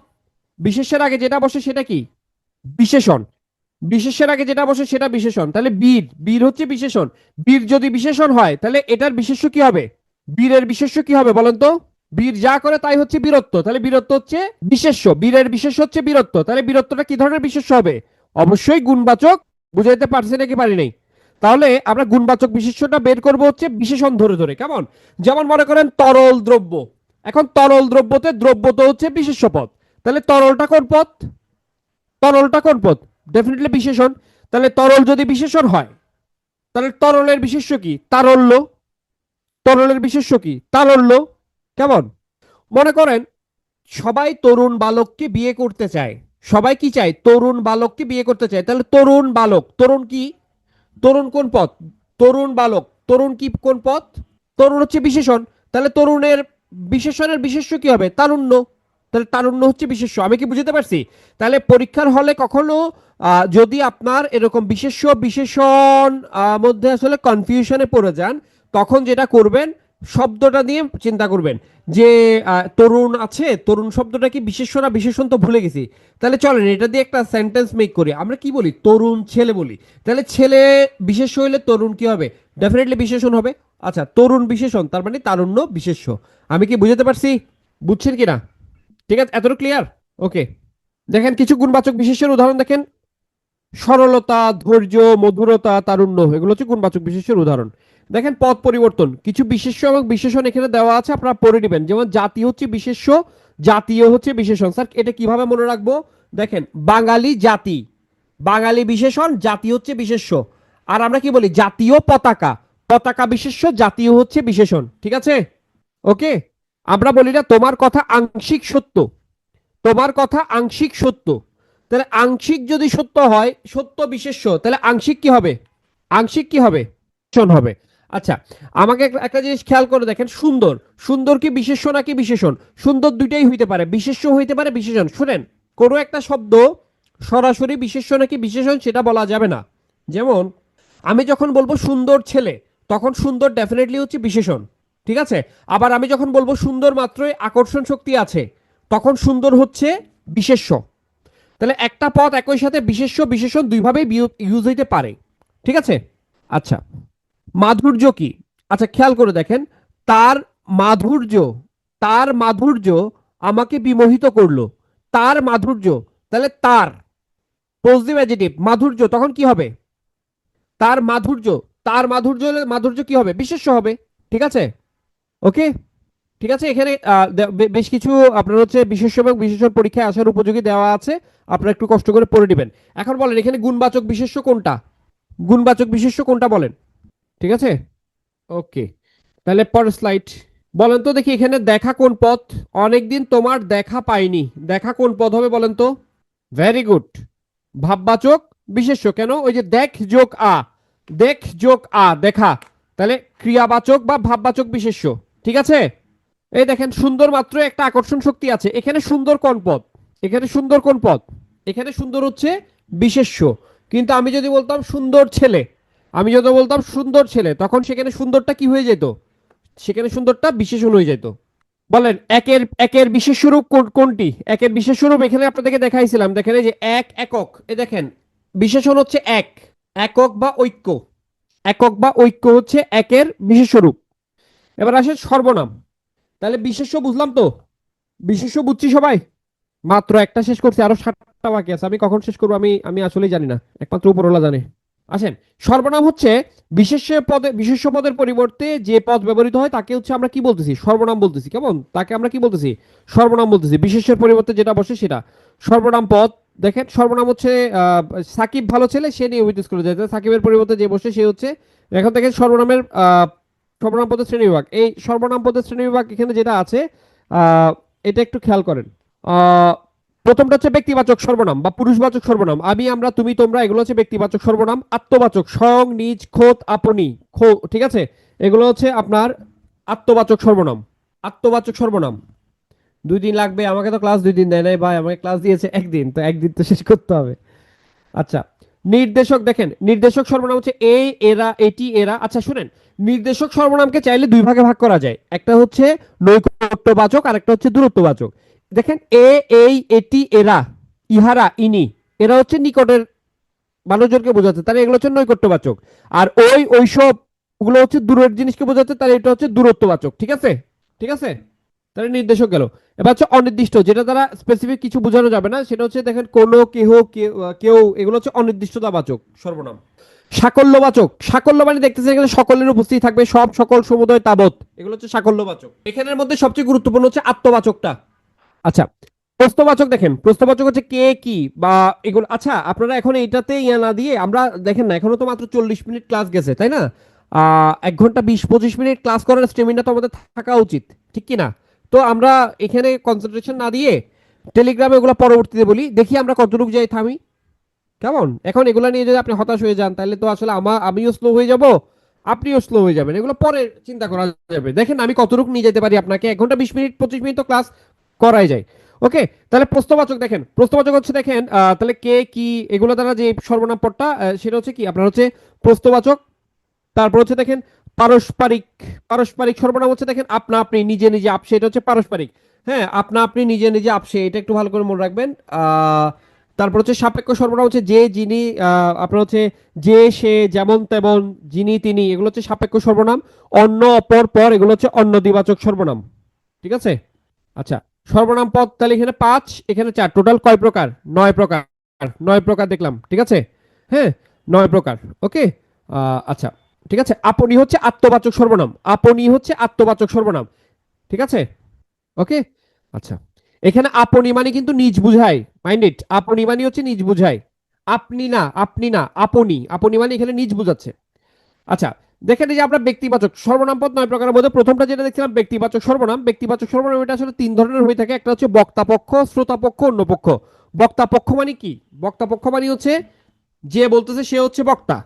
বিশেষ্যের আগে যেটা বসে সেটা কি? বিশেষণ। বিশেষ্যের আগে যেটা বসে সেটা বিশেষণ, তাহলে বীর, বীর হচ্ছে বিশেষণ। বীর যদি বিশেষণ হয় তাহলে এটার বিশেষ্য কি হবে? বীরের বিশেষ্য কি হবে বলেন তো? বীর যা করে তাই হচ্ছে বীরত্ব, তাহলে বীরত্ব হচ্ছে বিশেষ্য। বীরের বিশেষ্য হচ্ছে বীরত্ব, তাহলে বীরত্বটা কি ধরনের বিশেষ্য হবে? অবশ্যই গুণবাচক। বুঝাইতে পারছি নাকি পারি নাই? তাহলে আমরা গুণবাচক বিশেষ্যটা বের করব হচ্ছে বিশেষণ ধরে ধরে। কেমন? যেমন মনে করেন তরল দ্রব্য। এখন তরল দ্রব্যতে দ্রব্য তো হচ্ছে বিশেষ্য পদ, তাহলে তরলটা কোন পদ? তরলটা কোন পদ? ডেফিনেটলি বিশেষণ। তাহলে তরল যদি বিশেষণ হয় তাহলে তরলের বিশেষ্য কি? তারল্য। তরলের বিশেষ্য কি? তারল্য। কেমন? মনে করেন সবাই তরুণ বালককে বিয়ে করতে চায়। সবাই কি চায়? তরুণ বালককে বিয়ে করতে চায়, তাহলে তরুণ বালক, তরুণ কি? তরুণ কোন পদ? তরুণ বালক, তরুণ কি কোন পদ? তরুণ হচ্ছে বিশেষণ, তাহলে তরুণের বিশেষণের বিশেষ্য কি হবে? তারুণ্য। তাহলে তারুণ্য হচ্ছে বিশেষ্য। আমি কি বুঝতে পারছি? তাহলে পরীক্ষার হলে কখনো যদি আপনার এরকম বিশেষ্য বিশেষণ মধ্যে আসলে কনফিউশনে পড়ে যান, তখন যেটা করবেন শব্দটা নিয়ে চিন্তা করবেন যে তরুণ আছে, তরুণ শব্দটা কি বিশেষ্য না বিশেষণ তো ভুলে গেছি। তাহলে চলেন এটা দিয়ে একটা সেন্টেন্স মেক করি। আমরা কি বলি? তরুণ ছেলে বলি। তাহলে ছেলে বিশেষ্য হইলে তরুণ কি হবে? ডেফিনেটলি বিশেষণ হবে। আচ্ছা, তরুণ বিশেষণ তার মানে তারুণ্য বিশেষ্য। আমি কি বুঝতে পারছি? বুঝছেন কিনা? ঠিক আছে, এতটুকু ক্লিয়ার? ওকে। দেখেন কিছু গুণবাচক বিশেষ্যের উদাহরণ দেখেন। সরলতা, ধৈর্য, মধুরতা, তারুণ্য, এগুলো হচ্ছে গুণবাচক বিশেষ্যের উদাহরণ। দেখেন পদ পরিবর্তন, কিছু বিশেষ্য এবং বিশেষণ এখানে দেওয়া আছে, আপনারা পড়ে নেবেন। যেমন জাতি হচ্ছে বিশেষ্য, জাতীয় হচ্ছে বিশেষণ। স্যার এটা কিভাবে মনে রাখবো? দেখেন বাঙালি জাতি, বাঙালি বিশেষণ, জাতি হচ্ছে বিশেষ্য। আর আমরা কি বলি? জাতীয় পতাকা, পতাকা বিশেষ্য, জাতীয় হচ্ছে বিশেষণ। ঠিক আছে? ওকে। আমরা বলি না তোমার কথা আংশিক সত্য, তোমার কথা আংশিক সত্য। তাহলে আংশিক যদি সত্য হয়, সত্য বিশেষ্য, তাহলে আংশিক কি হবে? আংশিক কি হবে? বিশেষণ হবে। আচ্ছা, আমাকে একটা জিনিস খেয়াল করে দেখেন, সুন্দর, সুন্দর কি বিশেষ্য নাকি বিশেষণ? সুন্দর দুইটাই হইতে পারে, বিশেষ্য হইতে পারে বিশেষণ। শুনেন, কোনো একটা শব্দ সরাসরি বিশেষ্য নাকি বিশেষণ সেটা বলা যাবে না। যেমন আমি যখন বলবো সুন্দর ছেলে, তখন সুন্দর ডেফিনেটলি হচ্ছে বিশেষণ। ঠিক আছে? আবার আমি যখন বলবো সুন্দর মাত্রই আকর্ষণ শক্তি আছে, তখন সুন্দর হচ্ছে বিশেষ্য। তাহলে একটা পদ একই সাথে বিশেষ্য বিশেষণ দুইভাবেই ইউজ হইতে পারে। ঠিক আছে? আচ্ছা, মাধুর্য কি? আচ্ছা খেয়াল করে দেখেন, তার মাধুর্য, তার মাধুর্য আমাকে বিমোহিত করলো। তার মাধুর্য, তাহলে তার পজিটিভ অ্যাডজেক্টিভ মাধুর্য, তখন কি হবে? তার মাধুর্য, তার মাধুর্য হলে মাধুর্য কি হবে? বিশেষ্য হবে। ঠিক আছে? ওকে। ঠিক আছে, এখানে বেশ কিছু আপনার হচ্ছে বিশেষ্য এবং বিশেষণ পরীক্ষায় আসার উপযোগী দেওয়া আছে, আপনারা একটু কষ্ট করে পড়ে নেবেন। এখন বলেন এখানে গুণবাচক বিশেষ্য কোনটা? গুণবাচক বিশেষ্য কোনটা বলেন? ঠিক আছে? ওকে, তাহলে পরের স্লাইড। বলেন তো দেখি এখানে দেখা কোন পদ? অনেকদিন তোমার দেখা পাইনি, দেখা কোন পদ হবে বলেন তো? ভেরি গুড, ভাববাচক বিশেষ্য। কেন? ওই যে দেখ যোগ আ, দেখ যোগ আ, দেখা, তাহলে ক্রিয়াবাচক বা ভাববাচক বিশেষ্য। ঠিক আছে? এই দেখেন সুন্দর মাত্র একটা আকর্ষণ শক্তি আছে, এখানে সুন্দর কোন পদ? এখানে সুন্দর কোন পদ? এখানে সুন্দর হচ্ছে বিশেষ্য। কিন্তু আমি যদি বলতাম সুন্দর ছেলে, আমি যদি বলতাম সুন্দর ছেলে, তখন সেখানে সুন্দরটা কি হয়ে যেত? সেখানে সুন্দরটা বিশেষণ হয়ে যেত। বলেন একের একের বিশেষ রূপ কোনটি? একের বিশেষ রূপ এখানে আপনাদেরকে দেখাইছিলাম, দেখেন এই যে এক, একক, এ দেখেন বিশেষণ হচ্ছে এক, একক বা ঐক্য, একক বা ঐক্য হচ্ছে একের বিশেষ রূপ। এবার আসে সর্বনাম। তাহলে বিশেষ্য বুঝলাম তো, বিশেষ্য বুঝছি সবাই? মাত্র একটা শেষ করছি, আরো 7টা বাকি আছে। আমি কখন শেষ করবো আমি আমি আসলেই জানি না, একমাত্র উপরওয়ালা জানে। আসেন, সর্বনাম হচ্ছে বিশেষ্য পদের পরিবর্তে যে পদ ব্যবহৃত হয় তাকে হচ্ছে আমরা কি বলতেছি? সর্বনাম বলতেছি। কেমন? তাকে আমরা কি বলতেছি? সর্বনাম বলতেছি। বিশেষ্যের পরিবর্তে যেটা বসে সেটা সর্বনাম পদ। দেখেন সর্বনাম হচ্ছে সাকিব ভালো ছেলে, সে নিয়মিত স্কুলে যায়। সাকিবের পরিবর্তে যে বসে সে হচ্ছে, এখন দেখেন সর্বনামের সর্বনাম পদের শ্রেণী বিভাগ। এই সর্বনাম পদের শ্রেণী বিভাগ এখানে যেটা আছে, এটা একটু খেয়াল করেন। আহ, প্রথমটা হচ্ছে ব্যক্তিবাচক সর্বনাম বা পুরুষবাচক সর্বনাম। আমি, আমরা, তুমি, তোমরা, এগুলো হচ্ছে ব্যক্তিবাচক সর্বনাম। আত্মবাচক সং, নিজ, খোদ, আপনি, ঠিক আছে, এগুলো হচ্ছে আপনার আত্মবাচক সর্বনাম। আত্মবাচক সর্বনাম। 2 দিন লাগবে, আমাকে তো ক্লাস 2 দিন দেয় নাই ভাই, আমাকে ক্লাস দিয়েছে একদিন, তো একদিন তো শেষ করতে হবে। আচ্ছা, নির্দেশক। দেখেন নির্দেশক সর্বনাম হচ্ছে এই, এরা, এটি, এরা। আচ্ছা শুনেন, নির্দেশক সর্বনামকে চাইলে 2 ভাগে ভাগ করা যায়। একটা হচ্ছে নৈকট্যবাচক আর একটা হচ্ছে দূরত্ববাচক। দেখেন এ, এই, এটি, এরা, ইহারা, ইনি, এরা হচ্ছে নিকটের মানুষজনকে বোঝাচ্ছে, তাহলে এগুলো হচ্ছে নৈকট্যবাচক। আর ওই, ওইসব, ওগুলো হচ্ছে দূরের জিনিসকে বোঝাচ্ছে, তাহলে এটা হচ্ছে দূরত্ববাচক। ঠিক আছে? ঠিক আছে, তাহলে নির্দেশক গেল। এবার হচ্ছে অনির্দিষ্ট, যেটা দ্বারা স্পেসিফিক কিছু বোঝানো যাবে না, সেটা হচ্ছে দেখেন কোনো, কেহ, কেউ, এগুলো হচ্ছে অনির্দিষ্টতাবাচক সর্বনাম। সাকল্যবাচক, সাকল্য মানে দেখতেছেন এখানে সকলের উপস্থিতি থাকবে, সব, সকল, সমুদয়, তাবৎ, এগুলো হচ্ছে সাকল্যবাচক। এখানের মধ্যে সবচেয়ে গুরুত্বপূর্ণ হচ্ছে আত্মবাচকটা। আচ্ছা, প্রশ্নবাচক। দেখেন প্রশ্নবাচক হচ্ছে কে, কি বা এগুলো। আচ্ছা, আপনারা এখন এইটাতে ইয়া না দিয়ে, আমরা দেখেন না এখনো তো মাত্র 40 মিনিট ক্লাস গেছে, তাই না? 1 ঘন্টা 20-25 মিনিট ক্লাস করার স্টেমিনা তো আমাদের থাকা উচিত, ঠিক কি না? তো আমরা এখানে কনসেন্ট্রেশন না দিয়ে টেলিগ্রামে ওগুলো পরবর্তীতে বলি, দেখি আমরা কতটুকু যাই, থামি। কেমন? এখন এগুলো নিয়ে যদি আপনি হতাশ হয়ে যান, তাহলে তো আসলে আমিও স্লো হয়ে যাব, আপনিও স্লো হয়ে যাবেন। এগুলো পরে চিন্তা করা যাবে। দেখেন আমি কতটুকু নিয়ে যেতে পারি আপনাকে। 1 ঘন্টা 20 মিনিট 25 মিনিট তো ক্লাস করাই যায়। ওকে, তাহলে প্রশ্নবাচক। দেখেন প্রশ্নবাচক হচ্ছে, দেখেন তাহলে কে, কি, এগুলো দ্বারা যে সর্বনাম পদটা, সেটা হচ্ছে কি আপনার হচ্ছে প্রশ্নবাচক। তারপর হচ্ছে দেখেন পারস্পরিক। পারস্পরিক সর্বনাম হচ্ছে দেখেন আপনা আপনি, নিজে নিজে, আপসে, এটা হচ্ছে পারস্পরিক। হ্যাঁ, আপনা আপনি, নিজে নিজে, আপসে, এটা একটু ভালো করে মনে রাখবেন। তারপর হচ্ছে সাপেক্ষ সর্বনাম হচ্ছে যে, যিনি, আপনার হচ্ছে যে, সে, যেমন তেমন, যিনি, তিনি, এগুলো হচ্ছে সাপেক্ষ সর্বনাম। অন্য, অপর, পর, এগুলো হচ্ছে অন্য দ্বিবাচক সর্বনাম। ঠিক আছে? আচ্ছা, সর্বনাম পদ তাহলে এখানে 5, এখানে 4, টোটাল কয় প্রকার? 9 প্রকার। 9 প্রকার দেখলাম, ঠিক আছে? হ্যাঁ, 9 প্রকার। ওকে, আচ্ছা, ঠিক আছে। আপনি হচ্ছে আত্মবাচক সর্বনাম, আপনি হচ্ছে আত্মবাচক সর্বনাম। ঠিক আছে? ওকে, আচ্ছা। এখানে আপনি মানে কিন্তু নিজ বুঝায়, মাইন্ড ইট। আপনি মানে হচ্ছে নিজ বুঝায়, আপনি না, আপনি না, আপনি, আপনি মানে এখানে নিজ বুঝাচ্ছে। আচ্ছা, দেখেন এই যে আমরা ব্যক্তিবাচক সর্বনাম পদ 9 প্রকারের মধ্যে প্রথমটা যেটা দেখছিলাম ব্যক্তিবাচক সর্বনাম। ব্যক্তিবাচক সর্বনাম এটা আসলে 3 ধরনের হয়ে থাকে। একটা হচ্ছে বক্তাপক্ষ, শ্রোতাপক্ষ, অন্য পক্ষ। বক্তাপক্ষ মানে কি? বক্তাপক্ষ মানে হচ্ছে যে বলতেছে সে হচ্ছে বক্তা।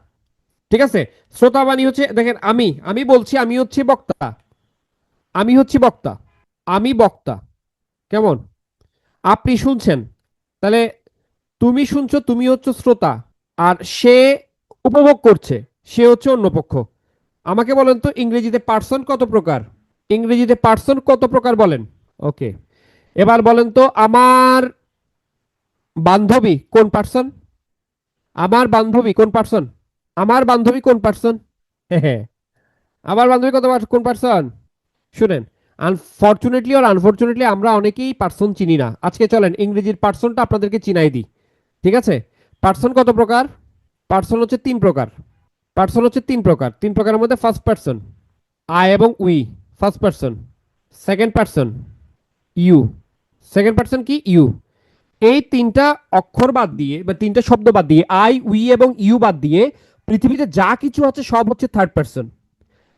ঠিক আছে? শ্রোতা মানে হচ্ছে, দেখেন আমি আমি বলছি, আমি হচ্ছে বক্তা, আমি হচ্ছি বক্তা, আমি বক্তা। কেমন? আপনি শুনছেন, তাহলে তুমি শুনছো, তুমি হচ্ছে শ্রোতা। আর সে উপভোগ করছে, সে হচ্ছে অন্য পক্ষ। আমাকে বলেন তো ইংরেজিতে পার্সন কত প্রকার? ইংরেজিতে পার্সন কত প্রকার বলেন? ওকে, এবার বলেন তো আমার বান্ধবী কোন পার্সন? আমার বান্ধবী কোন পার্সন? আমার বান্ধবী কোন পার্সন? হ্যাঁ, আমার বান্ধবী কোন পার্সন? শুনেন, আনফরচুনেটলি আর আনফরচুনেটলি আমরা অনেকেই পার্সন চিনি না। আজকে চলেন ইংরেজির পার্সনটা আপনাদেরকে চিনাই দিই। ঠিক আছে? পার্সন কত প্রকার? পার্সন হচ্ছে 3 প্রকার। পার্সন হচ্ছে 3 প্রকার। 3 প্রকারের মধ্যে ফার্স্ট পার্সন আই এবং we, first person. Second person you, second person কি? ইউ। এই 3টা অক্ষর বাদ দিয়ে বা 3টা শব্দ বাদ দিয়ে, আই, উই এবং ইউ বাদ দিয়ে পৃথিবীতে যা কিছু আছে সব হচ্ছে থার্ড পার্সন।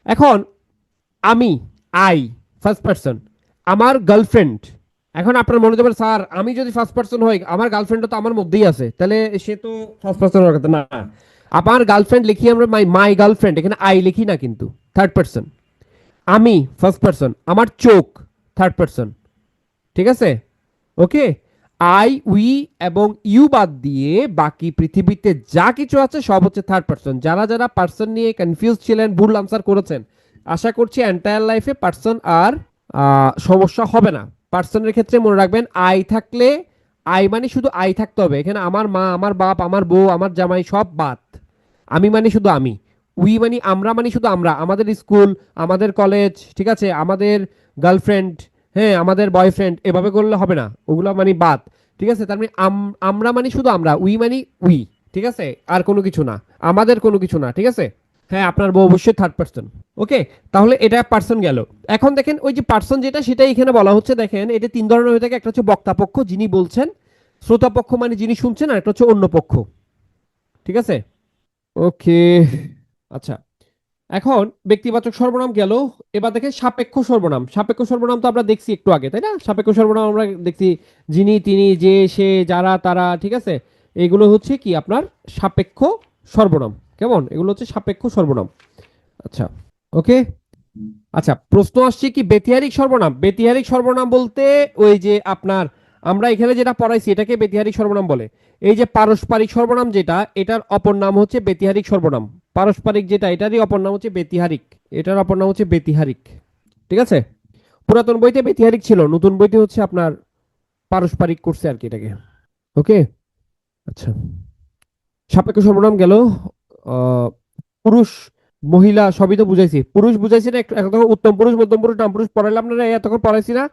এখন আমি, আই, ফার্স্ট পার্সন। আমার গার্লফ্রেন্ড, এখন আপনার মনে হতে পারে স্যার আমি যদি ফার্স্ট পার্সন হই, আমার গার্লফ্রেন্ড তো আমার মধ্যেই আছে, তাহলে সে তো ফার্স্ট পার্সন হওয়ার কথা না। আমার গার্লফ্রেন্ড লিখি আমরা মাই মাই গার্লফ্রেন্ড, এখানে আই লিখি না কিন্তু, থার্ড পার্সন। আমি ফার্স্ট পার্সন, আমার চোখ থার্ড পার্সন। ঠিক আছে? ওকে, আই, উই এবং ইউ বাদ দিয়ে বাকি পৃথিবীতে যা কিছু আছে সব হচ্ছে থার্ড পার্সন। যারা যারা পার্সন নিয়ে কনফিউজ ছিলেন, ভুল আনসার করেছেন, আশা করছি এন্টায়ার লাইফে পার্সন আর সমস্যা হবে না। পার্সনের ক্ষেত্রে মনে রাখবেন আই থাকলে, আই মানে শুধু আই থাকতে হবে, এখানে আমার মা, আমার বাপ, আমার বউ, আমার জামাই সব বাদ। আমি মানে শুধু আমি। উই মানে আমরা, মানে শুধু আমরা, আমাদের স্কুল, আমাদের কলেজ, ঠিক আছে, আমাদের গার্লফ্রেন্ড, হ্যাঁ, আমাদের বয়ফ্রেন্ড, এভাবে করলে হবে না, ওগুলো মানে বাদ। ঠিক আছে, তার মানে আমরা মানে শুধু আমরা, উই মানে উই, ঠিক আছে, আর কোনো কিছু না, আমাদের কোনো কিছু না, ঠিক আছে। হ্যাঁ, আপনার বউ অবশ্যই থার্ড পার্সন। ওকে, তাহলে এটা পার্সন গেল। এখন দেখেন ওই যে পার্সন যেটা, সেটা এখানে বলা হচ্ছে, দেখেন এটা তিন ধরনের হয়ে থাকে। একটা হচ্ছে বক্তা পক্ষ, যিনি বলছেন, শ্রোতা পক্ষ মানে যিনি শুনছেন, আর একটা হচ্ছে অন্য পক্ষ। ঠিক আছে, ওকে। আচ্ছা, এখন ব্যক্তিবাচক সর্বনাম গেল। এবার দেখেন সাপেক্ষ সর্বনাম। সাপেক্ষ সর্বনাম তো আমরা দেখছি একটু আগে, তাই না? সাপেক্ষ সর্বনাম আমরা দেখছি যিনি, তিনি, যে, সে, যারা, তারা, ঠিক আছে। এগুলো হচ্ছে কি আপনার সাপেক্ষ সর্বনাম। কেমন? এগুলো হচ্ছে সাপেক্ষ সর্বনাম। আচ্ছা, ওকে। আচ্ছা, প্রশ্ন আসছে কি ব্যতিহারিক সর্বনাম। ব্যতিহারিক সর্বনাম বলতে ওই যে আপনার, আমরা এখানে যেটা পড়াইছি এটাকে ব্যতিহারিক সর্বনাম বলে। এই যে পারস্পরিক সর্বনাম যেটা, এটার অপর নাম হচ্ছে ব্যতিহারিক সর্বনাম। পারস্পরিক যেটা, এটারই অপর নাম হচ্ছে ব্যতিহারিক। এটার অপর নাম হচ্ছে ব্যতিহারিক। ঠিক আছে, পুরাতন বইতে ব্যতিহারিক ছিল, নতুন বইতে হচ্ছে আপনার পারস্পরিক করছে আর কি এটাকে। ওকে, আচ্ছা। সাপেক্ষ সর্বনাম গেল। আহ, পুরুষ, মহিলা সবই তো বুঝাইছি। পুরুষ বুঝাইছি না? একটু উত্তম পুরুষ, মধ্যম পুরুষ, নাম পুরুষ পড়াইলাম না? এতক্ষণ পড়াইছি না?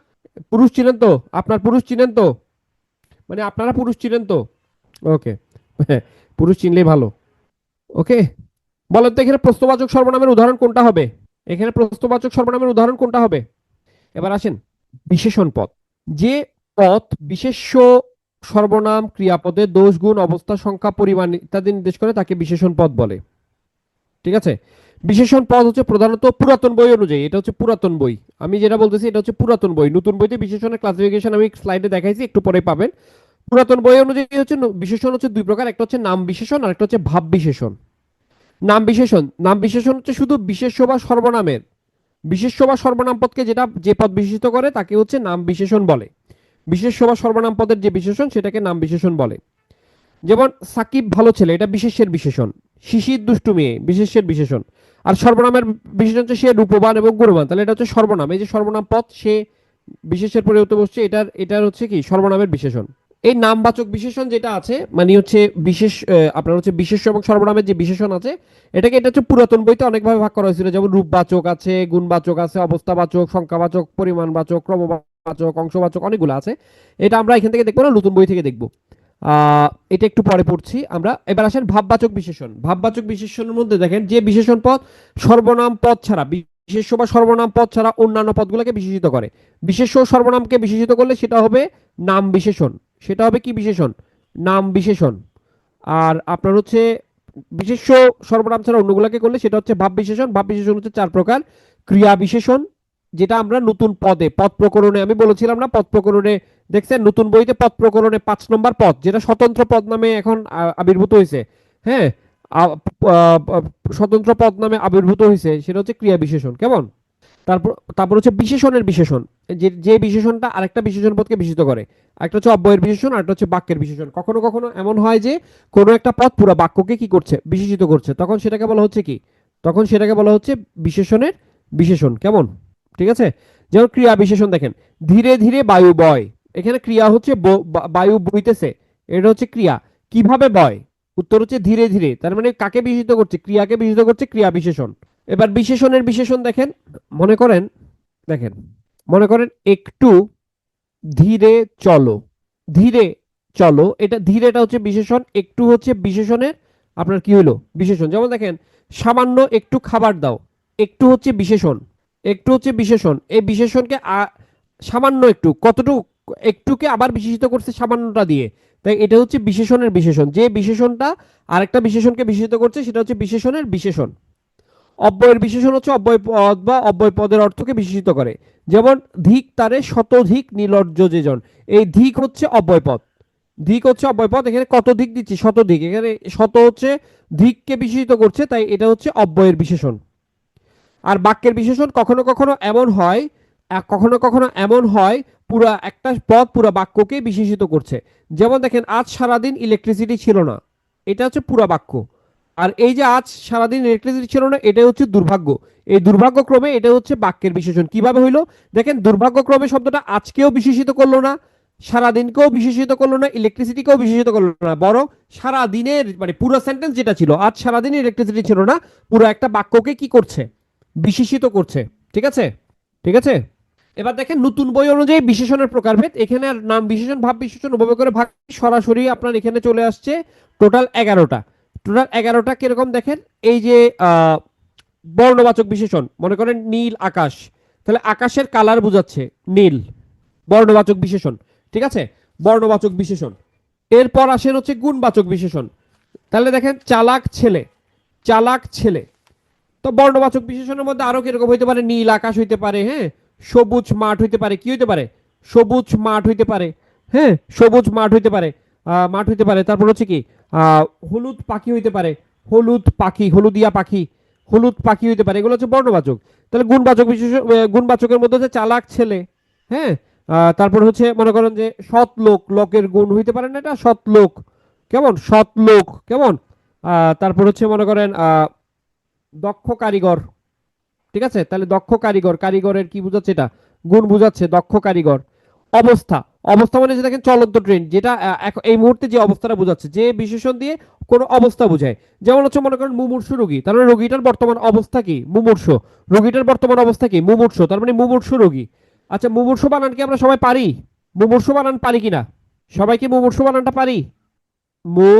পুরুষ চিনেন তো? আপনার পুরুষ চিনেন তো? মানে আপনারা পুরুষ চিনেন তো? ওকে। পুরুষ চিনলেই ভালো। ওকে, বলেন তো এখানে প্রশ্নবাচক সর্বনামের উদাহরণ কোনটা হবে? এখানে প্রশ্নবাচক সর্বনামের উদাহরণ কোনটা হবে? এবার আসেন, বিশেষণ পদ। যে পদ বিশেষ্য সর্বনাম ক্রিয়াপদে দোষ, গুণ, অবস্থা, সংখ্যা, পরিমাণ ইত্যাদি নির্দেশ করে তাকে বিশেষণ পদ বলে। ঠিক আছে, বিশেষণ পদ হচ্ছে প্রধানত পুরাতন বই অনুযায়ী, এটা হচ্ছে পুরাতন বই, আমি যেটা বলতেছি এটা হচ্ছে পুরাতন বই। নতুন বইতে বিশেষণের ক্লাসিফিকেশন আমি স্লাইডে দেখাইছি, একটু পরে পাবেন। পুরাতন বই অনুযায়ী হচ্ছে বিশেষণ হচ্ছে দুই প্রকার, একটা হচ্ছে নাম বিশেষণ আর একটা হচ্ছে ভাব বিশেষণ। নাম বিশেষণ, নাম বিশেষণ হচ্ছে শুধু বিশেষ্য বা সর্বনামের, বিশেষ্য বা সর্বনাম পদকে যেটা যে পদ বিশেষিত করে তাকে হচ্ছে নাম বিশেষণ বলে। বিশেষ্য বা সর্বনাম পদের যে বিশেষণ সেটাকে নাম বিশেষণ বলে। যেমন সাকিব ভালো ছেলে, এটা বিশেষ্যের বিশেষণ। শিশির দুষ্টু মেয়ে, বিশেষ্যের বিশেষণ। আর সর্বনামের বিশেষণ হচ্ছে সে রূপবান এবং গুণবান, তাহলে এটা হচ্ছে সর্বনাম। এই যে সর্বনাম পদ, সে বিশেষের পরিবর্তে বসছে, এটার হচ্ছে কি সর্বনামের বিশেষণ। এই নামবাচক বিশেষণ যেটা আছে, মানে হচ্ছে বিশেষ, আপনার হচ্ছে বিশেষ্য এবং সর্বনামের যে বিশেষণ আছে, এটা হচ্ছে পুরাতন বইতে অনেকভাবে ভাগ করা হয়েছিল। যেমন রূপবাচক আছে, গুণবাচক আছে, অবস্থাবাচক, সংখ্যাবাচক, পরিমাণবাচক, ক্রমবাচক, অংশবাচক, অনেকগুলো আছে। এটা আমরা এখান থেকে দেখবো না, নতুন বই থেকে দেখবো। এটা একটু পরে পড়ছি আমরা। এবার আসেন ভাববাচক বিশেষণ। ভাববাচক বিশেষণের মধ্যে দেখেন, যে বিশেষণ পদ সর্বনাম পদ ছাড়া, বিশেষ্য বা সর্বনাম পদ ছাড়া অন্যান্য পদগুলোকে বিশেষিত করে। বিশেষ্য সর্বনামকে বিশেষিত করলে সেটা হবে নাম বিশেষণ। সেটা হবে কি বিশেষণ? নাম বিশেষণ। আর আপনার হচ্ছে বিশেষ্য সর্বনাম ছাড়া অন্যগুলোকে করলে সেটা হচ্ছে ভাব বিশেষণ। ভাব বিশেষণ হচ্ছে চার প্রকার। ক্রিয়া বিশেষণ, যেটা আমরা নতুন পদে, পদ প্রকরণে আমি বলেছিলাম না, পদ প্রকরণে দেখছেন নতুন বইতে পদ প্রকরণে 5 নম্বর পদ, যেটা স্বতন্ত্র পদ নামে এখন আবির্ভূত হয়েছে। হ্যাঁ, স্বতন্ত্র পদ নামে আবির্ভূত হয়েছে, সেটা হচ্ছে ক্রিয়া বিশেষণ। কেমন? তারপর তারপর হচ্ছে বিশেষণের বিশেষণ, যে যে বিশেষণটা আরেকটা বিশেষণ পদকে বিশেষিত করে। একটা হচ্ছে অব্যয়ের বিশেষণ, আর একটা হচ্ছে বাক্যের বিশেষণ। কখনো কখনো এমন হয় যে কোনো একটা পদ পুরো বাক্যকে কি করছে, বিশেষিত করছে, তখন সেটাকে বলা হচ্ছে কি, তখন সেটাকে বলা হচ্ছে বিশেষণের বিশেষণ। কেমন? ঠিক আছে, যেমন ক্রিয়া বিশেষণ দেখেন, ধীরে ধীরে বায়ু বয়। এখানে ক্রিয়া হচ্ছে বায়ু বইতেছে, এটা হচ্ছে ক্রিয়া। কিভাবে বয়? উত্তর হচ্ছে ধীরে ধীরে। তার মানে কাকে বিশেষিত করছে? ক্রিয়াকে বিশেষিত করছে, ক্রিয়া বিশেষণ। এবার বিশেষণের বিশেষণ দেখেন, মনে করেন, দেখেন, মনে করেন একটু ধীরে চলো। ধীরে চলো, এটা ধীরেটা হচ্ছে বিশেষণ, একটু হচ্ছে বিশেষণের আপনার কি হলো বিশেষণ। যেমন দেখেন, সামান্য একটু খাবার দাও, একটু হচ্ছে বিশেষণ, একটু হচ্ছে বিশেষণ। এই বিশেষণকে সামান্য একটু, কতটুকু, একটুকে আবার বিশেষিত করছে সামান্যটা দিয়ে, তাই এটা হচ্ছে বিশেষণের বিশেষণ। যে বিশেষণটা আরেকটা বিশেষণকে বিশেষিত করছে সেটা হচ্ছে বিশেষণের বিশেষণ। অব্যয়ের বিশেষণ হচ্ছে অব্যয় পদ বা অব্যয় পদের অর্থকে বিশেষিত করে। যেমন ধিক তারে শতধিক নির্লজ্জ যেজন, এই ধিক হচ্ছে অব্যয় পদ। ধিক হচ্ছে অব্যয় পদ, এখানে কত দিক দিচ্ছি, শতধিক, এখানে শত হচ্ছে ধিককে বিশেষিত করছে, তাই এটা হচ্ছে অব্যয়ের বিশেষণ। আর বাক্যের বিশেষণ কখনো কখনো এমন হয়, কখনো কখনো এমন হয় পুরা একটা পদ পুরা বাক্যকে বিশেষিত করছে। যেমন দেখেন, আজ সারাদিন ইলেকট্রিসিটি ছিল না, এটা হচ্ছে পুরা বাক্য। আর এই যে আজ সারাদিন ইলেকট্রিসিটি ছিল না, এটাই হচ্ছে দুর্ভাগ্য। এই দুর্ভাগ্যক্রমে এটা হচ্ছে বাক্যের বিশেষণ। কিভাবে হইলো দেখেন, দুর্ভাগ্যক্রমে শব্দটা আজকেও বিশেষিত করলো না, সারাদিনকেও বিশেষিত করলো না, ইলেকট্রিসিটিকেও বিশেষিত করলো না, বরং সারা দিনের মানে পুরো সেন্টেন্স যেটা ছিল আজ সারাদিন ইলেকট্রিসিটি ছিল না, পুরো একটা বাক্যকে কি করছে, বিশেষিত করছে। ঠিক আছে, ঠিক আছে। এবার দেখেন নতুন বই অনুযায়ী বিশেষণের প্রকারভেদ। এখানে আর নাম বিশেষণ ভাব বিশেষণ উভয় করে ভাগ, সরাসরি আপনার এখানে চলে আসছে টোটাল 11টা। টোটাল 11টা কিরকম দেখেন, এই যে বর্ণবাচক বিশেষণ, মনে করেন নীল আকাশ, তাহলে আকাশের কালার বোঝাচ্ছে নীল, বর্ণবাচক বিশেষণ। ঠিক আছে, বর্ণবাচক বিশেষণ। এরপর আসেন হচ্ছে গুণবাচক বিশেষণ। তাহলে দেখেন চালাক ছেলে, চালাক ছেলে। তো বর্ণবাচক বিশেষণের মধ্যে আরো কিরকম হইতে পারে, নীল আকাশ হইতে পারে, হ্যাঁ, সবুজ মাঠ হইতে পারে, কি হইতে পারে, সবুজ মাঠ হইতে পারে, হ্যাঁ, সবুজ মাঠ হইতে পারে, মাঠ হইতে পারে। তারপর হচ্ছে কি, হলুদ পাখি হইতে পারে, হলুদ পাখি, হলুদিয়া পাখি, হলুদ পাখি হইতে পারে। এগুলো হচ্ছে বর্ণবাচক। তাহলে গুণবাচক বিশেষ, গুণবাচকের মধ্যে হচ্ছে চালাক ছেলে, হ্যাঁ, তারপর হচ্ছে মনে করেন যে সৎ লোক, লোকের গুণ হইতে পারে না, এটা সৎ লোক, কেমন, সৎ লোক, কেমন। তারপর হচ্ছে মনে করেন দক্ষ কারিগর। ঠিক আছে, তাহলে দক্ষ কারিগর, কারিগরের কি বোঝাচ্ছে, এটা গুণ বোঝাচ্ছে, দক্ষ কারিগর। অবস্থা, অবস্থা মানে যে দেখেন চলন্ত ট্রেন, যেটা এই মুহূর্তে যে অবস্থাটা বোঝাচ্ছে, যে বিশেষণ দিয়ে কোনো অবস্থা বোঝায়। যেমন হচ্ছে মনে করেন মুমূর্ষু রোগী, তার মানে রোগীটার বর্তমান অবস্থা কি, মুমূর্ষ, রোগীটার বর্তমান অবস্থা কি, মুমূর্ষ, তার মানে মুমূর্ষু রোগী। আচ্ছা, মুমূর্ষু বানান কি আমরা সবাই পারি, মুমূর্ষু বানান পারি কিনা, সবাই কি মুমূর্ষু বানানটা পারি, মু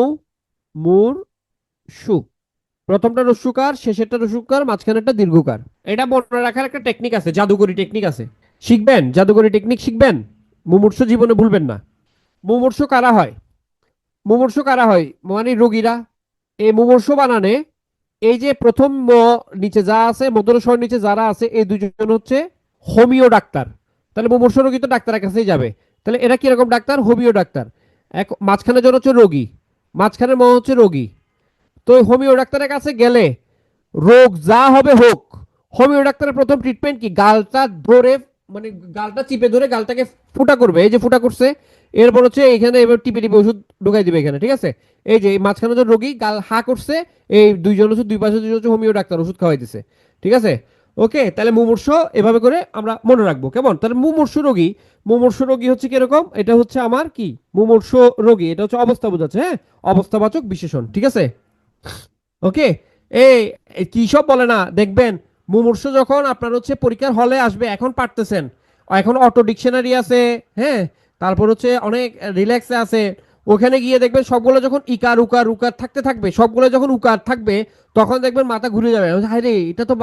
মুর সু, প্রথমটা রস্যুকার, শেষেরটা রস্যুকার, মাঝখানেরটা দীর্ঘকার। এটা মনে রাখার একটা টেকনিক আছে, জাদুকরি টেকনিক আছে, শিখবেন, জাদুকরি টেকনিক শিখবেন, মুমূর্ষ জীবনে ভুলবেন না। মুমূর্ষ কারা হয়, মুমূর্ষ কারা হয় মানে রোগীরা। এই মুমূর্ষ বানানে এই যে প্রথম নিচে যা আছে, মধ্যস্বর নিচে যারা আছে, এই দুজন হচ্ছে হোমিও ডাক্তার। তাহলে মুমূর্ষ রোগী তো ডাক্তারের কাছেই যাবে। তাহলে এরা কিরকম ডাক্তার, হোমিও ডাক্তার। এক মাঝখানে জন হচ্ছে রোগী, মাঝখানের মনে হচ্ছে রোগী। তো ওই হোমিও ডাক্তারের কাছে গেলে রোগ যা হবে হোক, হোমিও ডাক্তারের প্রথম ট্রিটমেন্ট কি, গালটা ধরে, মানে গালটা চিপে ধরে গালটাকে ফুটা করবে, এই যে ফুটা করছে, এরপর হচ্ছে এখানে এবার টিপে টিপে ওষুধ ঢুকাই দিবে এখানে। ঠিক আছে, এই যে মাঝখানে যে রোগী গাল হা করছে, এই দুইজন হচ্ছে, দুই পাশে দুইজন হচ্ছে হোমিও ডাক্তার ওষুধ খাওয়াইতেছে। ঠিক আছে, ওকে। তাহলে মুমূর্ষ এভাবে করে আমরা মনে রাখবো, কেমন। তাহলে মুমূর্ষ রোগী, মুমূর্ষ রোগী হচ্ছে কিরকম, এটা হচ্ছে আমার কি, মুমূর্ষ রোগী, এটা হচ্ছে অবস্থা বোঝাচ্ছে, হ্যাঁ, অবস্থাবাচক বিশেষণ। ঠিক আছে, ওকে। এই কি সব বলে না দেখবেন, মুমূর্ষ যখন আপনার হচ্ছে পরীক্ষার হলে আসবে, এখন পারতেছেন, এখন অটো ডিকশনারি আছে, হ্যাঁ, তারপর হচ্ছে অনেক রিল্যাক্সে আছে, ওখানে গিয়ে দেখবেন সবগুলো যখন ইকার উকার উকার থাকতে থাকবে, সবগুলো যখন উকার থাকবে, তখন দেখবেন মাথা ঘুরে যাবে, হায় রে এটা তো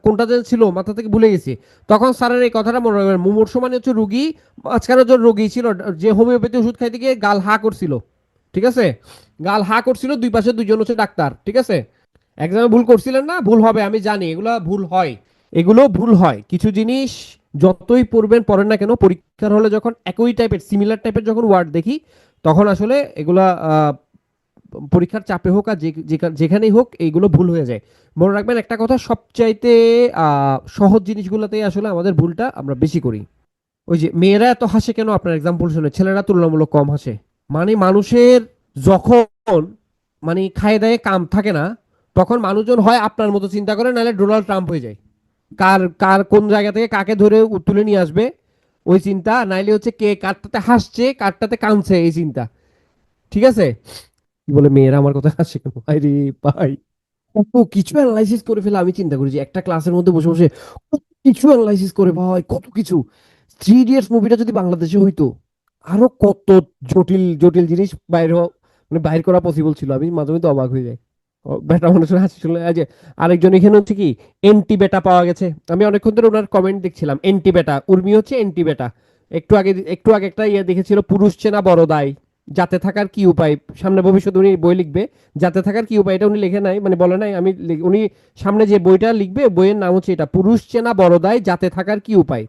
কোনটা যেন ছিল মাথা থেকে ভুলে গেছি। তখন স্যারের এই কথাটা মনে রাখবেন, মুমূর্ষ মানে হচ্ছে রুগী, মাঝখানে যে রোগী ছিল, যে হোমিওপ্যাথি ওষুধ খাইতে গিয়ে গাল হা করছিল। ঠিক আছে, গাল হা করছিল, দুই পাশে দুইজন হচ্ছে ডাক্তার। ঠিক আছে, এক্সামে ভুল করছিলেন না, ভুল হবে আমি জানি, এগুলো ভুল হয়, এগুলো ভুল হয়। কিছু জিনিস যতই পড়বেন পড়েন না কেন, পরীক্ষার হলে যখন একই টাইপের সিমিলার টাইপের যখন ওয়ার্ড দেখি, তখন আসলে এগুলা পরীক্ষার চাপে হোক আর যেখানেই হোক এইগুলো ভুল হয়ে যায়। মনে রাখবেন একটা কথা, সবচাইতে সহজ জিনিসগুলোতেই আসলে আমাদের ভুলটা আমরা বেশি করি। ওই যে মেয়েরা এত হাসে কেন, আপনার এক্সাম্পল শুনে, ছেলেরা তুলনামূলক কম হাসে। মানে মানুষের যখন মানে খায় দায়ে কাম থাকে না, তখন মানুষজন হয় আপনার মতো চিন্তা করে, নাহলে ডোনাল্ড ট্রাম্প হয়ে যায়। কার কার কোন জায়গা থেকে কাকে ধরে তুলে নিয়ে আসবে ওই চিন্তা, নাইলে হচ্ছে কে কারটাতে হাসছে কারটাতে কাঁদছে এই চিন্তা। ঠিক আছে, কি বলে মেয়েরা আমার কথা হাসে কেন, ভাই রে ভাই, কত কিছু অ্যানালাইসিস করে ফেলে। আমি চিন্তা করি যে একটা ক্লাসের মধ্যে বসে বসে কত কিছু অ্যানালাইসিস করে ভাই, কত কিছু। থ্রি ইডিয়টস মুভিটা যদি বাংলাদেশে হইতো, আরো কত জটিল জটিল জিনিস বাইরে মানে বাইর করা পসিবল ছিল। আমি মাঝে মধ্যে অবাক হয়ে যাই। বেটা মানুষের হাসি শুনলে। এই যে আরেকজন এখানে হচ্ছে কি, এন্টি বেটা পাওয়া গেছে। আমি অনেকক্ষণ ধরে ওনার কমেন্ট দেখছিলাম, এন্টি বেটা, উর্মি হচ্ছে এন্টি বেটা। একটু আগে একটা ইয়ে দেখেছিল, পুরুষ চেনা বড় দায়, যাতে থাকার কি উপায়, সামনে ভবিষ্যতে উনি বই লিখবে, যাতে থাকার কি উপায়, এটা উনি লিখে নাই, মানে বলে নাই, উনি সামনে যে বইটা লিখবে, বইয়ের নাম হচ্ছে এটা, পুরুষ চেনা বড় দায়, যাতে থাকার কি উপায়।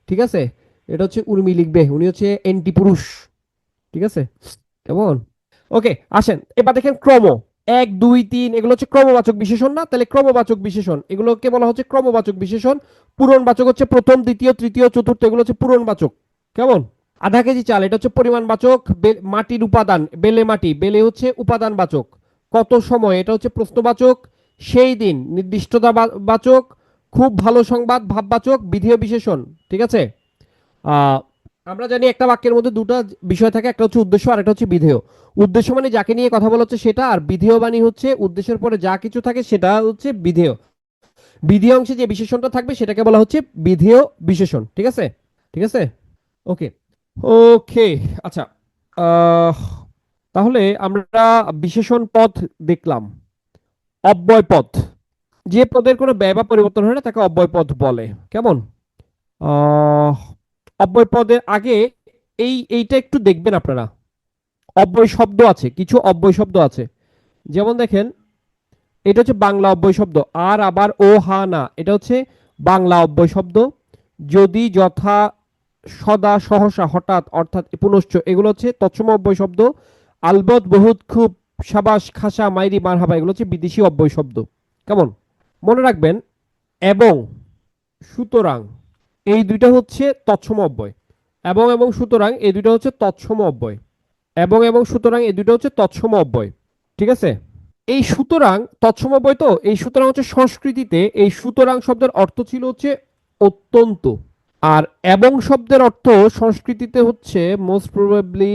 ঠিক আছে, এটা হচ্ছে উর্মি লিখবে, উনি হচ্ছে এন্টি পুরুষ। ঠিক আছে, কেমন। ওকে, আসেন এবার দেখেন ক্রম, এক দুই তিন, এগুলো হচ্ছে ক্রমবাচক বিশেষণ না, তাহলে ক্রমবাচক বিশেষণ, এগুলোকে বলা হচ্ছে ক্রমবাচক বিশেষণ। পূরণবাচক হচ্ছে প্রথম দ্বিতীয় তৃতীয় চতুর্থ, এগুলো হচ্ছে পূরণবাচক। কেমন, আধা কেজি চাল, এটা হচ্ছে পরিমাণবাচক। মাটির উপাদান, বেলে মাটি, বেলে হচ্ছে উপাদানবাচক। কত সময়, এটা হচ্ছে প্রশ্নবাচক, সেই দিন নির্দিষ্টতা বাচক, খুব ভালো সংবাদ ভাববাচক, বিধেয় বিশেষণ। ঠিক আছে, আহ, আমরা জানি একটা বাক্যের মধ্যে দুটো বিষয় থাকে, একটা হচ্ছে উদ্দেশ্য আর একটা হচ্ছে বিধেয়। উদ্দেশ্য মানে যাকে নিয়ে কথা বলা হচ্ছে সেটা, আর বিধেয় বাণী হচ্ছে উদ্দেশ্যের পরে যা কিছু থাকে সেটা হচ্ছে বিধেয়। বিধেয় অংশে যে বিশেষণটা থাকবে সেটাকে বলা হচ্ছে বিধেয় বিশেষণ। ঠিক আছে, ঠিক আছে, ওকে, ওকে। আচ্ছা, আহ, তাহলে আমরা বিশেষণ পদ দেখলাম। অব্যয় পদ, যে পদের কোনো ব্যয় বা পরিবর্তন হয় না তাকে অব্যয় পদ বলে। কেমন? আহ, অব্যয় পদের আগে এইটা একটু দেখবেন আপনারা। অব্যয় শব্দ আছে, কিছু অব্যয় শব্দ আছে। যেমন দেখেন, এটা হচ্ছে বাংলা অব্যয় শব্দ। আর, আবার, ও, হা, না, এটা হচ্ছে বাংলা অব্যয় শব্দ। যদি, যথা, সদা, সহসা, হঠাৎ, অর্থাৎ, পুনশ্চ, এগুলো হচ্ছে তৎসম অব্যয় শব্দ। আলবত, বহুত, খুব, সাবাস, খাসা, মাইরি, মারহাবা, এগুলো হচ্ছে বিদেশি অব্যয় শব্দ। কেমন? মনে রাখবেন, এবং, সুতরাং, এই দুইটা হচ্ছে তৎসম অব্যয়। এবং সুতরাং এই দুইটা হচ্ছে তৎসম অব্যয়। এবং সুতরাং এই দুইটা হচ্ছে তৎসম অব্যয়। ঠিক আছে, এই সুতরাং তৎসম অব্যয়। তো এই সুতরাং হচ্ছে সংস্কৃতিতে এই সুতরাং শব্দের অর্থ ছিল হচ্ছে অত্যন্ত। আর এবং শব্দের অর্থ সংস্কৃতিতে হচ্ছে মোস্ট প্রবাবলি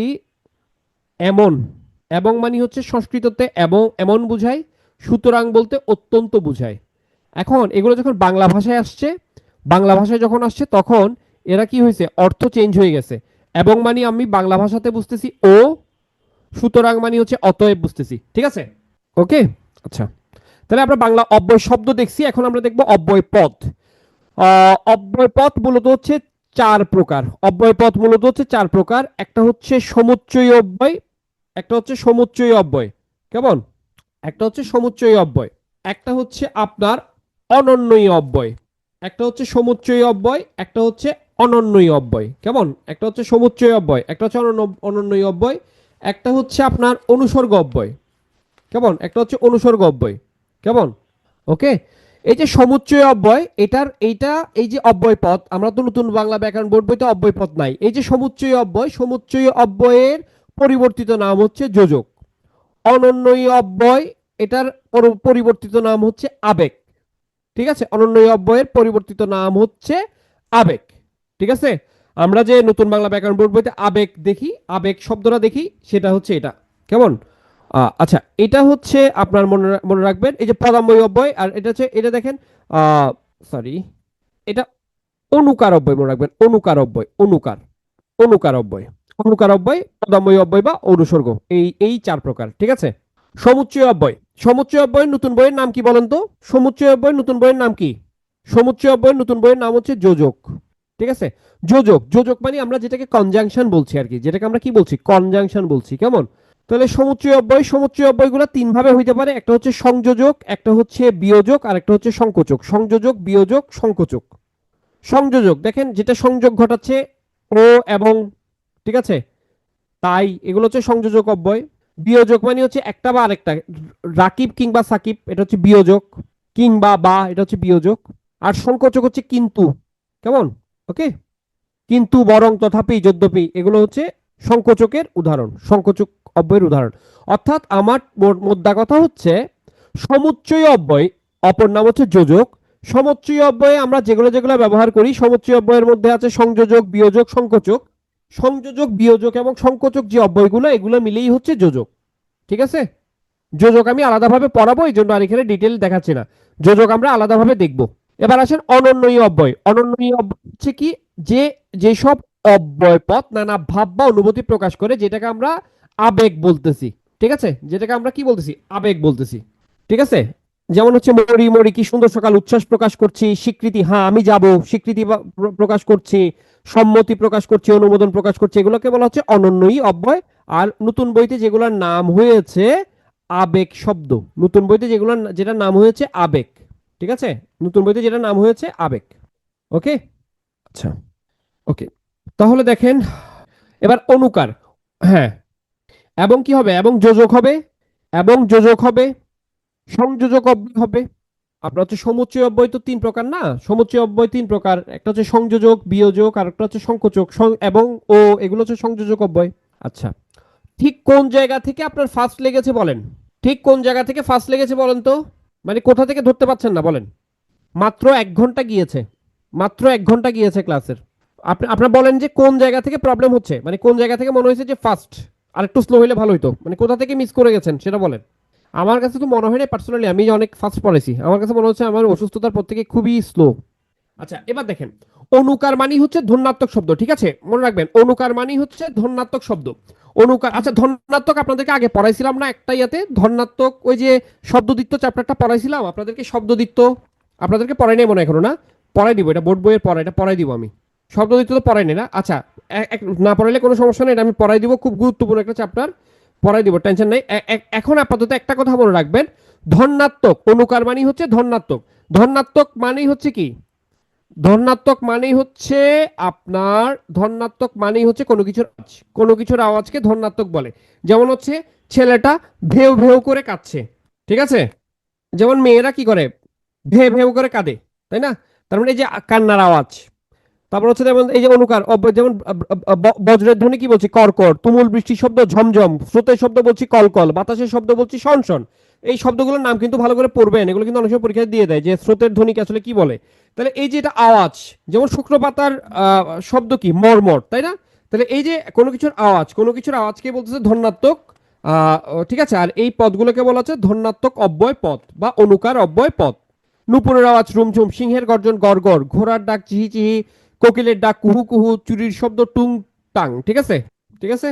এমন। এবং মানে হচ্ছে সংস্কৃততে এবং এমন বুঝায়, সুতরাং বলতে অত্যন্ত বুঝায়। এখন এগুলো যখন বাংলা ভাষায় আসছে, বাংলা ভাষায় যখন আসছে তখন এরা কি হয়েছে, অর্থ চেঞ্জ হয়ে গেছে। এবং মানে আমি বাংলা ভাষাতে বুঝতেছি ও, সুতরাং মানে হচ্ছে অতএব বুঝতেছি। ঠিক আছে, ওকে। আচ্ছা, তাহলে আমরা বাংলা অব্যয় শব্দ দেখছি, এখন আমরা দেখবো অব্যয় পদ। অব্যয় পদ মূলত হচ্ছে চার প্রকার। অব্যয় পদ মূলত হচ্ছে চার প্রকার। একটা হচ্ছে সমুচ্চয়ী অব্যয়, একটা হচ্ছে সমুচ্চয়ী অব্যয়। কেমন? একটা হচ্ছে সমুচ্চয়ী অব্যয়, একটা হচ্ছে আপনার অনন্যই অব্যয়। একটা হচ্ছে সমুচ্চয়ী অব্যয়, একটা হচ্ছে অনন্যই অব্যয়। কেমন? একটা হচ্ছে সমুচ্চয়ী অব্যয়, একটা হচ্ছে অনন্যই অব্যয়, একটা হচ্ছে আপনার অনুসর্গ অব্যয়। কেমন? একটা হচ্ছে অনুসর্গ অব্যয়। কেমন? ওকে। এই যে সমুচ্চয় অব্যয়, এইটা এই যে অব্যয় পদ, আমরা তো নতুন বাংলা ব্যাকরণ বোর্ড বইতে অব্যয় পদ নাই। এই যে সমুচ্চয় অব্যয়, সমুচ্চয় অব্যয়ের পরিবর্তিত নাম হচ্ছে যোজক। অনন্যই অব্যয়, এটার পরিবর্তিত নাম হচ্ছে আবেগ। ঠিক আছে, অনন্যই অব্যয়ের পরিবর্তিত নাম হচ্ছে আবেগ। ঠিক আছে, আমরা যে নতুন বাংলা ব্যাকরণ বোর্ড বইতে আবেগ দেখি, আবেগ শব্দটা দেখি, সেটা হচ্ছে এটা। কেমন? আচ্ছা, এটা হচ্ছে আপনার মনে মনে রাখবেন, এই যে পদাম্বয় অব্যয়, আর এটা হচ্ছে, এটা দেখেন, সরি, এটা অনুকার অব্যয়, মনে রাখবেন, অনুকার অব্যয়, অনুকার, অনুকার অব্যয়, অনুকার অব্যয়, পদাম্বয় অব্যয় বা অনুসর্গ, এই চার প্রকার। ঠিক আছে, সমুচ্চয় অব্যয়। সমুচ্চয় অব্যয়ের নতুন বইয়ের নাম কি বলেন তো? সমুচ্চয় অব্যয়ের নতুন বইয়ের নাম কি? সমুচ্চয় অব্যয়ের নতুন বইয়ের নাম হচ্ছে যোজক। ঠিক আছে, যোজক। যোজক মানে আমরা যেটাকে কনজাংশন বলছি আর কি, যেটাকে আমরা কি বলছি, কনজাংশন বলছি। কেমন? তাহলে সমুচ্চয় অব্যয়, সমুচ্চয় অব্যয়গুলো তিন ভাবে হইতে পারে। একটা হচ্ছে সংযোজক, একটা হচ্ছে বিয়োজক, আর একটা হচ্ছে সংকোচক। সংযোজক, বিয়োজক, সংকোচক। সংযোজক দেখেন, যেটা সংযোগ ঘটাচ্ছে ও এবং, ঠিক আছে, তাই, এগুলো হচ্ছে সংযোজক অব্যয়। বিয়োজক মানে হচ্ছে একটা বা আরেকটা, রাকিব কিংবা সাকিব, এটা হচ্ছে বিয়োজক, কিংবা বা, এটা হচ্ছে বিয়োজক। আর সংকোচক হচ্ছে কিন্তু। কেমন? ওকে, কিন্তু, বরং, তথাপি, যদ্যপি, এগুলো হচ্ছে সংকোচকের উদাহরণ, সংকোচক অব্যয়ের উদাহরণ। অর্থাৎ আমার মোদ্দা কথা হচ্ছে, সমুচ্চয় অব্যয় অপর নাম হচ্ছে যোজক। সমুচ্চয় অব্যয়ে আমরা যেগুলো যেগুলো ব্যবহার করি, সমুচ্চয় অব্যয়ের মধ্যে আছে সংযোজক, বিয়োজক, সংকোচক। সংযোজক, বিয়োজক এবং সংকোচক যে অব্যয়গুলো, এগুলো মিলেই হচ্ছে যোজক। ঠিক আছে, যোজক আমি আলাদাভাবে পড়াবো, এই জন্য আর এখানে ডিটেল দেখাচ্ছি না। যোজক আমরা আলাদাভাবে দেখব। এবার আসেন অনন্যই অব্যয়। অনন্যই অব্যয় হচ্ছে কি, যে যেসব অব্যয় পদ নানা ভাব বা অনুভূতি প্রকাশ করে, যেটাকে আমরা আবেগ বলতেছি। ঠিক আছে, যেটাকে আমরা কি বলতেছি, আবেগ বলতেছি। ঠিক আছে, যেমন হচ্ছে মরি মরি কি সুন্দর সকাল, উচ্ছ্বাস প্রকাশ করছি, স্বীকৃতি হ্যাঁ আমি যাব, স্বীকৃতি প্রকাশ করছি, সম্মতি প্রকাশ করছি, অনুমোদন প্রকাশ করছি, এগুলোকে বলা হচ্ছে অনন্যই অব্যয়। আর নতুন বইতে যেগুলোর নাম হয়েছে আবেগ শব্দ, নতুন বইতে যেগুলো, যেটা নাম হয়েছে আবেগ। ঠিক আছে, নতুন বইতে যেটা নাম হয়েছে আবেগ। ওকে, আচ্ছা, ওকে। তাহলে দেখেন, এবার অনুকার। হ্যাঁ, এবং কি হবে, এবং যোজক হবে, এবং যোজক হবে, সংযোজক অব্যয় হবে। আপনার হচ্ছে সমুচ্চয় অব্যয় তো তিন প্রকার না, সমুচ্চয় অব্যয় তিন প্রকার, একটা হচ্ছে সংযোজক, বিয়োজক, আর একটা হচ্ছে সংকোচক। এবং ও, এগুলো হচ্ছে সংযোজক অব্যয়। আচ্ছা, ঠিক কোন জায়গা থেকে আপনার ফার্স্ট লেগেছে বলেন? ঠিক কোন জায়গা থেকে ফার্স্ট লেগেছে বলেন তো, মানে কোথা থেকে ধরতে পারছেন না বলেন। মাত্র 1 ঘন্টা গিয়েছে, মাত্র 1 ঘন্টা গিয়েছে ক্লাসের। আপনি আপনার বলেন যে কোন জায়গা থেকে প্রবলেম হচ্ছে, মানে কোন জায়গা থেকে মনে হয়েছে যে ফার্স্ট আর একটু স্লো হলে ভালো হতো, মানে কোথা থেকে মিস করে গেছেন সেটা বলেন। আমার কাছে তো মনে হয় না পার্সোনালি, আমি অনেক ফাস্ট পড়েছি, আমার কাছে মনে হচ্ছে আমার অসুস্থতার পর থেকে খুবই স্লো। আচ্ছা এবার দেখেন, অনুকার মানি হচ্ছে ধন্যাত্মক শব্দ, ঠিক আছে, মনে রাখবেন অনুকার মানি হচ্ছে ধন্যাত্মক শব্দ। অনুকার, আচ্ছা ধন্যাত্মক আপনাদেরকে আগে পড়াইছিলাম না একটা ইয়াতে, ধন্যাত্মক ওই যে শব্দদিত্য চ্যাপ্টারটা পড়াইছিলাম আপনাদেরকে, শব্দদিত্য আপনাদেরকে পড়াই নাই মনে হয় এখনো না, পড়াই দিব, এটা বোর্ড বইয়ের পড়া, এটা পড়াই দিব আমি। শব্দদিত্য তো পড়াই নাই না, আচ্ছা না পড়াইলে কোনো সমস্যা নেই, এটা আমি পড়াই দিব, খুব গুরুত্বপূর্ণ একটা চ্যাপ্টার, পড়াই দিব, টেনশন নেই। এখন আপাতত একটা কথা মনে রাখবেন, ধন্যাত্মক অনুকার মানি হচ্ছে ধন্যাত্মক। ধন্যাত্মক মানেই হচ্ছে কি, ধন্যাত্মক মানেই হচ্ছে আপনার, ধন্যাত্মক মানেই হচ্ছে কোনো কিছুর আওয়াজ, কোনো কিছুর আওয়াজকে ধন্যাত্মক বলে। যেমন হচ্ছে ছেলেটা ভেউ ভেউ করে কাঁদছে, ঠিক আছে, যেমন মেয়েরা কি করে, ভে ভেউ করে কাঁদে, তাই না, তার মানে এই যে কান্নার আওয়াজ। তারপর হচ্ছে যেমন এই যে অনুকার যেমন বজ্রের ধ্বনি কি বলছি কর্কর, তুমুল বৃষ্টির শব্দ ঝমঝম, স্রোতের শব্দ বলছি কলকল, বাতাসের শব্দ বলছি শনশন। এই শব্দগুলোর নাম কিন্তু ভালো করে পড়বেন, এগুলো কিন্তু অনেক সময় পরীক্ষায় দিয়ে দেয় যে স্রোতের ধ্বনিকে আসলে কি বলে। তাহলে এই যে এটা আওয়াজ, যেমন শুকনো পাতার শব্দ কি মর্মর, তাই না, তাহলে এই যে কোনো কিছুর আওয়াজ, কোনো কিছুর আওয়াজকে বলতেছে ধন্যাত্মক। ঠিক আছে, আর এই পদগুলোকে বলা হচ্ছে ধন্যাত্মক অব্যয় পদ বা অনুকার অব্যয় পদ। নুপুরের আওয়াজ রুমঝুম, সিংহের গর্জন গড়গড়, ঘোড়ার ডাক চিহি চিহি, কোকিলের ডাক কুহু কুহু, চুরির শব্দ টুং টাং, ঠিক আছে, ঠিক আছে।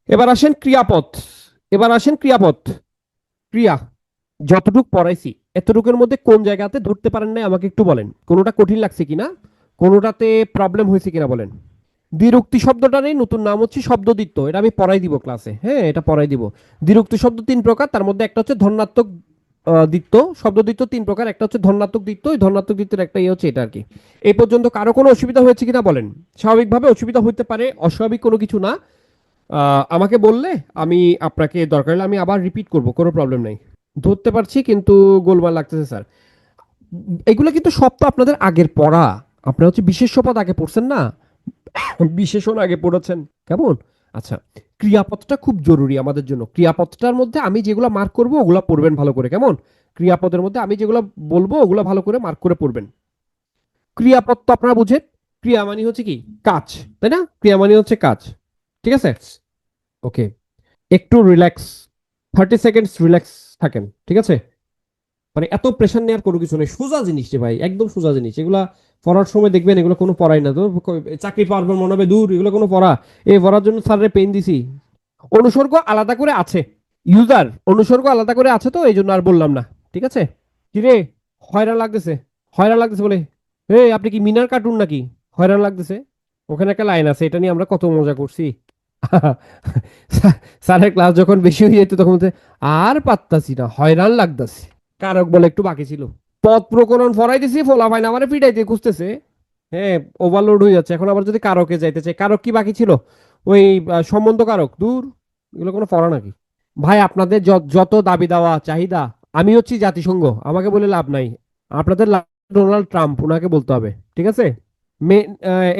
এবার আসেন ক্রিয়াপদ, এবার আসেন ক্রিয়াপদ। ক্রিয়া যতটুক পড়াইছি এতটুকুর মধ্যে কোন জায়গাতে ধরতে পারেন নাই আমাকে একটু বলেন, কোনোটা কঠিন লাগছে কিনা, কোনোটাতে প্রবলেম হয়েছে কিনা বলেন। দ্বিরুক্তি শব্দটা নেই, নতুন নাম হচ্ছে শব্দদ্বিত্ব, এটা আমি পড়াই দিব ক্লাসে, হ্যাঁ এটা পড়াই দিব। দ্বিরুক্তি শব্দ 3 প্রকার, তার মধ্যে একটা হচ্ছে ধন্যাত্মক দ্বিত্ব, শব্দদ্বিত্ব 3 প্রকার, একটা হচ্ছে ধন্যাত্মক দ্বিত্ব, ওই ধন্যাত্মক দ্বিত্বের একটা ইয়ে হচ্ছে এটা আর কি। এই পর্যন্ত কারো কোনো অসুবিধা হয়েছে কিনা বলেন। স্বাভাবিকভাবে অসুবিধা হতে পারে, অস্বাভাবিক কোনো কিছু না। আমাকে বললে আমি আপনাকে দরকার হলে আমি আবার রিপিট করব, কোনো প্রবলেম নাই। ধরতে পারছি কিন্তু গোলমাল লাগতেছে স্যার। এগুলো কিন্তু সব তো আপনাদের আগের পড়া, আপনারা হচ্ছে বিশেষ্য পদ আগে পড়ছেন না, বিশেষণ আগে পড়েছেন, কেমন। আচ্ছা, ক্রিয়াপদটা খুব জরুরি আমাদের জন্য, ক্রিয়াপদটার মধ্যে আমি যেগুলো মার্ক করবো ওগুলো পড়বেন ভালো করে, কেমন। ক্রিয়াপদের মধ্যে আমি যেগুলো বলবো ওগুলো ভালো করে মার্ক করে পড়বেন। ক্রিয়াপদ তো আপনারা বুঝেন, ক্রিয়া মানে হচ্ছে কি কাজ, তাই না, ক্রিয়া মানে হচ্ছে কাজ, ঠিক আছে। ওকে, একটু রিল্যাক্স, 30 সেকেন্ডস রিল্যাক্স থাকেন, ঠিক আছে। মানে এত প্রেশার নেওয়ার কোনো কিছু নেই, সোজা জিনিস রে ভাই, একদম সোজা জিনিস, এগুলা পড়ার সময় দেখবেন এগুলো কোনো পড়াই না তো, চাকরি পারবেন মনে হবে দূর, এগুলো কোনো পড়া, এই পড়ার জন্য স্যারের পেন দিছি। অনুসর্গ আলাদা করে আছে, ইউজার অনুসর্গ আলাদা করে আছে, তো এই জন্য আর বললাম না, ঠিক আছে। কিরে, হয়রান লাগতেছে, হয়রান লাগতেছে বলে, হে আপনি কি মিনার কার্টুন নাকি, হয়রান লাগতেছে। ওখানে একটা লাইন আছে, এটা নিয়ে আমরা কত মজা করছি। স্যারের ক্লাস যখন বেশি হয়ে যেত তখন বলতে, আর পাত্তাছি না, হয়রান লাগতেছে, কারক বলে একটু বাকি ছিল। পদ প্রকরণ ফরাই দিছি, ফোলা ফাইন আমারে পিটাইতে খুঁজতেছে, হ্যাঁ ওভারলোড হয়ে যাচ্ছে, এখন আবার যদি কারকে যাইতে চাই, কারক কি বাকি ছিল, ওই সম্বন্ধ কারক দূর, এগুলো কোনো পড়া নাকি। ভাই আপনাদের যত দাবি দেওয়া চাহিদা, আমি হচ্ছি জাতিসংঘ, আমাকে বলে লাভ নাই, আপনাদের ডোনাল্ড ট্রাম্প, ওনাকে বলতে হবে, ঠিক আছে।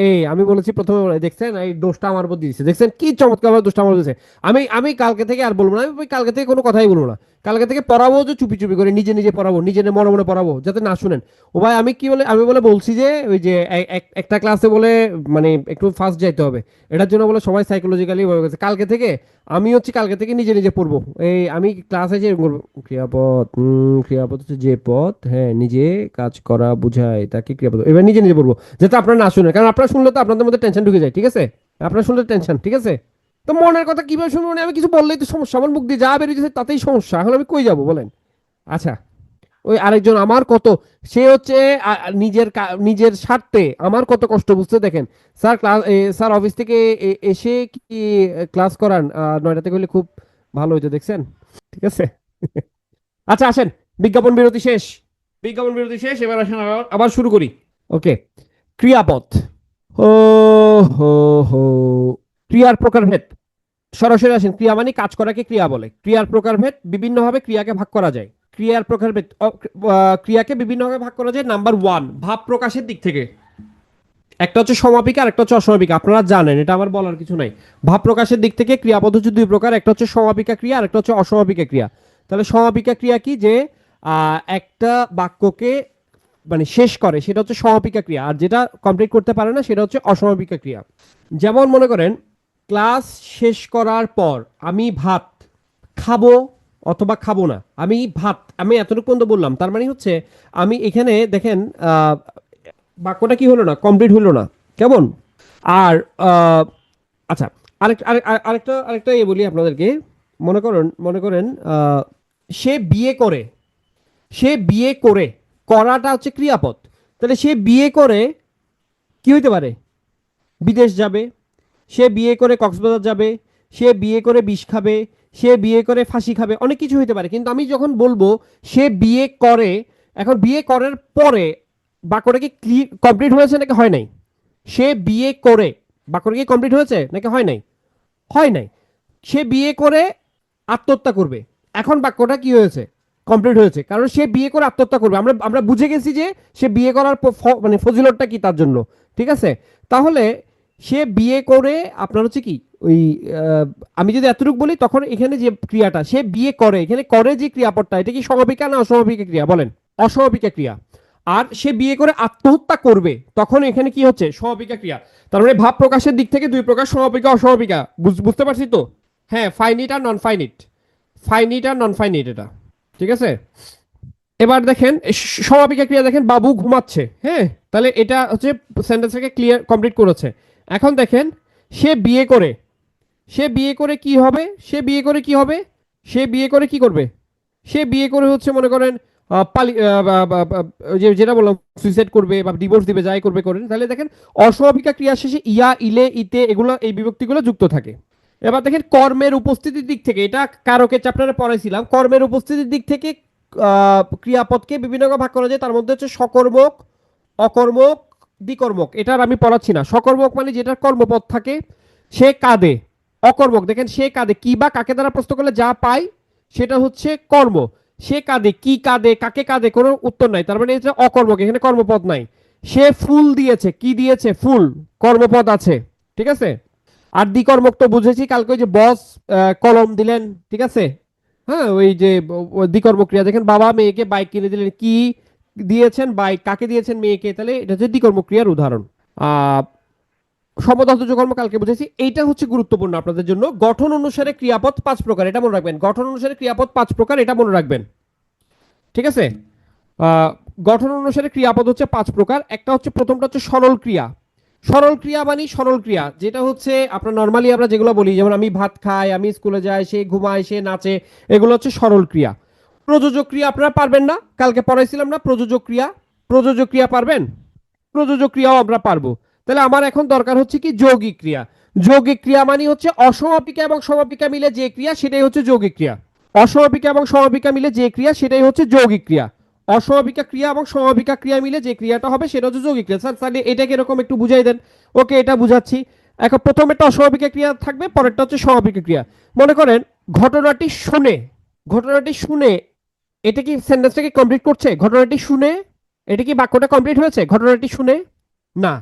এই আমি বলেছি প্রথমে, দেখছেন এই দোষটা আমার উপর দিয়েছে, দেখছেন কি চমৎকার ভাবে দোষটা আমার দিয়েছে। আমি আমি কালকে থেকে আর বলবো না, আমি কালকে থেকে কোনো কথাই বলবো না, কালকে থেকে পড়াবো যে চুপি চুপি করে নিজে নিজে পড়াবো, নিজে মনে মনে পড়াবো, যাতে না শুনেন। ও ভাই আমি কি বলে, আমি বলে বলছি যে ওই যে একটা ক্লাসে বলে মানে একটু ফার্স্ট যাইতে হবে, এটার জন্য বলে সবাই সাইকোলজিক্যালি হয়ে গেছে। কালকে থেকে আমি হচ্ছে কালকে থেকে নিজে নিজে পড়বো, এই আমি ক্লাসে যে এরকম করবো, ক্রিয়াপদ, ক্রিয়াপদ হচ্ছে যে পদ, হ্যাঁ নিজে কাজ করা বোঝায় তাকে ক্রিয়াপদ, এবার নিজে নিজে পড়বো, যাতে আপনারা না শুনেন, কারণ আপনারা শুনলে তো আপনাদের মধ্যে টেনশন ঢুকে যায়, ঠিক আছে, আপনারা শুনলে টেনশন, ঠিক আছে। তো মনের কথা কিভাবে শুনবো, মানে আমি কিছু বললেই তো সমস্যা, আমার মুখ দিয়ে যা বেরিয়েছে তাতেই সমস্যা, এখন আমি কই যাবো বলেন। আচ্ছা, ওই আরেকজন আমার কত, সে হচ্ছে নিজের নিজের স্বার্থে আমার কত কষ্ট বুঝতে, দেখেন স্যার ক্লাস, স্যার অফিস থেকে এসে কি ক্লাস করান 9টা থেকে হলে খুব ভালো হইতো, দেখছেন, ঠিক আছে। আচ্ছা আসেন, বিজ্ঞাপন বিরতি শেষ, বিজ্ঞাপন বিরতি শেষ, এবার আসেন আবার আবার শুরু করি। ওকে, ক্রিয়াপদ, ও হো হো, ক্রিয়ার প্রকারভেদ। সরাসরি আসেন, ক্রিয়া মানে কাজ করাকে ক্রিয়া বলে, ক্রিয়ার প্রকারভেদ, বিভিন্নভাবে ক্রিয়াকে ভাগ করা যায়। ক্রিয়ার প্রকারভেদ, ক্রিয়াকে বিভিন্নভাবে ভাগ করা যায়। নাম্বার 1, ভাব প্রকাশের দিক থেকে, একটা হচ্ছে সমাপিকা আর একটা হচ্ছে অসমাপিকা, আপনারা জানেন, এটা আমার বলার কিছু নাই। ভাব প্রকাশের দিক থেকে ক্রিয়াপদ হচ্ছে 2 প্রকার, একটা হচ্ছে সমাপিকা ক্রিয়া আর একটা হচ্ছে অসমাপিকা ক্রিয়া। তাহলে সমাপিকা ক্রিয়া কি? যে একটা বাক্যকে মানে শেষ করে, সেটা হচ্ছে সমাপিকা ক্রিয়া। আর যেটা কমপ্লিট করতে পারে না সেটা হচ্ছে অসমাপিকা ক্রিয়া। যেমন মনে করেন ক্লাস শেষ করার পর আমি ভাত খাবো অথবা খাবো না। আমি এতটুকু পর্যন্ত বললাম, তার মানে হচ্ছে আমি এখানে দেখেন বাক্যটা কি হলো না, কমপ্লিট হলো না। কেমন? আর আচ্ছা, আরেকটা বলি আপনাদেরকে। মনে করেন সে বিয়ে করে, করাটা হচ্ছে ক্রিয়াপদ। তাহলে সে বিয়ে করে কি হইতে পারে? বিদেশ যাবে, সে বিয়ে করে কক্সবাজার যাবে, সে বিয়ে করে বিষ খাবে, সে বিয়ে করে ফাঁসি খাবে, অনেক কিছু হইতে পারে। কিন্তু আমি যখন বলবো সে বিয়ে করে, এখন বিয়ে করার পরে বাক্যটা কি কমপ্লিট হয়েছে নাকি হয় নাই? সে বিয়ে করে বাক্যটা কি কমপ্লিট হয়েছে নাকি হয় নাই? হয় নাই। সে বিয়ে করে আত্মহত্যা করবে, এখন বাক্যটা কি হয়েছে? কমপ্লিট হয়েছে, কারণ সে বিয়ে করে আত্মহত্যা করবে। আমরা আমরা বুঝে গেছি যে সে বিয়ে করার মানে ফজিলতটা কি তার জন্য। ঠিক আছে? তাহলে সে বিয়ে করে আপনার হচ্ছে কি ওই আমি যদি এতটুকু বলি, তখন এখানে যে ক্রিয়াটা সে বিয়ে করে, এখানে করে যে ক্রিয়াপদটা, এটা কি সমাপিকা না অসমাপিকা ক্রিয়া বলেন? অসমাপিকা ক্রিয়া। আর সে বিয়ে করে আত্মহত্যা করবে, তখন এখানে কি হচ্ছে? সমাপিকা ক্রিয়া। তার মানে ভাব প্রকাশের দিক থেকে দুই প্রকার, সমাপিকা অসমাপিকা। বুঝতে পারছি তো? হ্যাঁ, ফাইনিট আর নন ফাইনিট, ফাইনিট আর নন ফাইনিট এটা। ঠিক আছে? এবার দেখেন সমাপিকা ক্রিয়া, দেখেন বাবু ঘুমাচ্ছে। হ্যাঁ, তাহলে এটা হচ্ছে সেন্টেন্সটাকে ক্লিয়ার কমপ্লিট করেছে। এখন দেখেন সে বিয়ে করে, কি হবে? সে বিয়ে করে কি হবে? সে বিয়ে করে কি করবে? সে বিয়ে করে হচ্ছে মনে করেন যেটা বললাম, সুইসাইড করবে বা ডিভোর্স দিবে, যাই করবে করেন। তাহলে দেখেন অসমাপিকা ক্রিয়া শেষে ইয়া, ইলে, ইতে এগুলো, এই বিভক্তিগুলো যুক্ত থাকে। এবার দেখেন কর্মের উপস্থিতির দিক থেকে, এটা কারকের চ্যাপ্টারে পড়াইছিলাম, কর্মের উপস্থিতির দিক থেকে ক্রিয়াপদকে বিভিন্ন ভাগ করা যায়। তার মধ্যে হচ্ছে সকর্মক, অকর্মক, দ্বিকর্মক। এটা আর আমি পড়াচ্ছি না। সকর্মক মানে যেটার কর্মপদ থাকে, সে কাঁদে। অকর্মক দেখেন সে কাঁদে, কি বা কাকে দ্বারা প্রশ্ন করলে যা পাই সেটা হচ্ছে কর্ম। সে কাঁদে, কি কাঁদে, কাকে কাঁদে, কোনো উত্তর নাই, তার মানে এটা অকর্মক, এখানে কর্মপদ নাই। সে ফুল দিয়েছে, কি দিয়েছে? ফুল, কর্মপদ আছে। ঠিক আছে? আর দ্বিকর্মক তো বুঝেছি কালকে, ওই যে বস কলম দিলেন। ঠিক আছে? হ্যাঁ, ওই যে দ্বিকর্ম ক্রিয়া, দেখেন বাবা মেয়েকে বাইক কিনে দিলেন, কি দিয়েছেন? বাইক। কাকে দিয়েছেন? মেয়েকে। তাহলে এটা হচ্ছে দ্বিকর্ম ক্রিয়ার উদাহরণ। আহ সমধাতুজ কর্ম কালকে বুঝেছি। এইটা হচ্ছে গুরুত্বপূর্ণ আপনাদের জন্য। গঠন অনুসারে ক্রিয়াপদ 5 প্রকার, এটা মনে রাখবেন। গঠন অনুসারে ক্রিয়াপদ 5 প্রকার, এটা মনে রাখবেন। ঠিক আছে? আহ, গঠন অনুসারে ক্রিয়াপদ হচ্ছে 5 প্রকার। একটা হচ্ছে, প্রথমটা হচ্ছে সরল ক্রিয়া। সরল ক্রিয়া মানে সরল ক্রিয়া, যেটা হচ্ছে আপনার নর্মালি আমরা যেগুলো বলি, যেমন আমি ভাত খাই, আমি স্কুলে যাই, সে ঘুমায়, সে নাচে, এগুলো হচ্ছে সরল ক্রিয়া। প্রযোজক ক্রিয়া আপনারা পারবেন না, কালকে পড়াইছিলাম না প্রযোজক ক্রিয়া। প্রযোজক ক্রিয়া পারবেন? প্রযোজক ক্রিয়াও আমরা পারবো। তাহলে আমার এখন দরকার হচ্ছে কি যৌগিক ক্রিয়া। যৌগিক ক্রিয়া মানে হচ্ছে অসমাপিকা এবং সমাপিকা মিলে যে ক্রিয়া, সেটাই হচ্ছে যৌগিক ক্রিয়া। অসমাপিকা এবং সমাপিকা মিলে যে ক্রিয়া, সেটাই হচ্ছে যৌগিক ক্রিয়া। অসমাপিকা ক্রিয়া এবং সমাপিকা ক্রিয়া মিলে যে ক্রিয়াটা হবে সেটা হচ্ছে যৌগিক ক্রিয়া। স্যার তাহলে এটা কিরকম একটু বুঝাই দেন। ওকে, এটা বুঝাচ্ছি। এখন প্রথম একটা অসমাপিকা ক্রিয়া থাকবে, পরেরটা হচ্ছে সমাপিকা ক্রিয়া। মনে করেন ঘটনাটি শুনে, ঘটনাটি শুনে, এটা কি সেন্টেন্সটাকে কমপ্লিট করছে? ঘটনাটি শুনে, এটা কি বাক্যটা কমপ্লিট হয়েছে? ঘটনাটি শুনে না।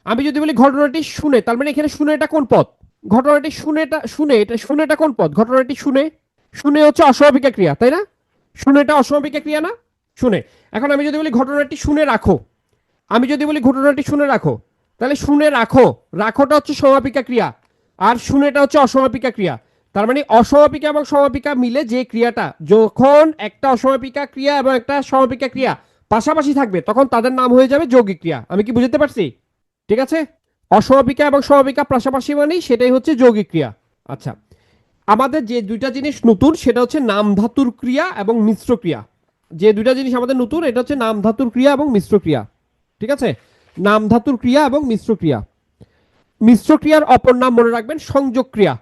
আমি যদি বলি ঘটনাটি শুনে, তার মানে এখানে শুনে এটা কোন পদ? ঘটনাটি শুনেটা, শুনে এটা, শুনেটা কোন পদ? ঘটনাটি শুনে, শুনে হচ্ছে অসমাপিকা ক্রিয়া, তাই না? শুনেটা অসমাপিকা ক্রিয়া না? শুনে। এখন আমি যদি বলি ঘটনাটি শুনে রাখো, আমি যদি বলি ঘটনাটি শুনে রাখো, তাহলে শুনে রাখো, রাখোটা হচ্ছে সমাপিকা ক্রিয়া, আর শুনেটা হচ্ছে অসমাপিকা ক্রিয়া। তার মানে অসমাপিকা এবং সমাপিকা মিলে যে ক্রিয়াটা, যখন একটা অসমাপিকা ক্রিয়া এবং একটা সমাপিকা ক্রিয়া পাশাপাশি থাকবে, তখন তাদের নাম হয়ে যাবে যৌগিক ক্রিয়া। আমি কি বুঝতে পারছি? ঠিক আছে? অসমাপিকা এবং সমাপিকা পাশাপাশি মানেই সেটাই হচ্ছে যৌগিক ক্রিয়া। আচ্ছা, আমাদের যে দুইটা জিনিস নতুন, সেটা হচ্ছে নাম ধাতুর ক্রিয়া এবং মিশ্র ক্রিয়া। যে দুইটা জিনিস আমাদের নতুন, এটা হচ্ছে নাম ধাতুর ক্রিয়া এবং মিশ্র ক্রিয়া। ঠিক আছে? নাম ধাতুর ক্রিয়া এবং মিশ্র ক্রিয়া। মিশ্র ক্রিয়ার অপর নাম মনে রাখবেন সংযোগ ক্রিয়া।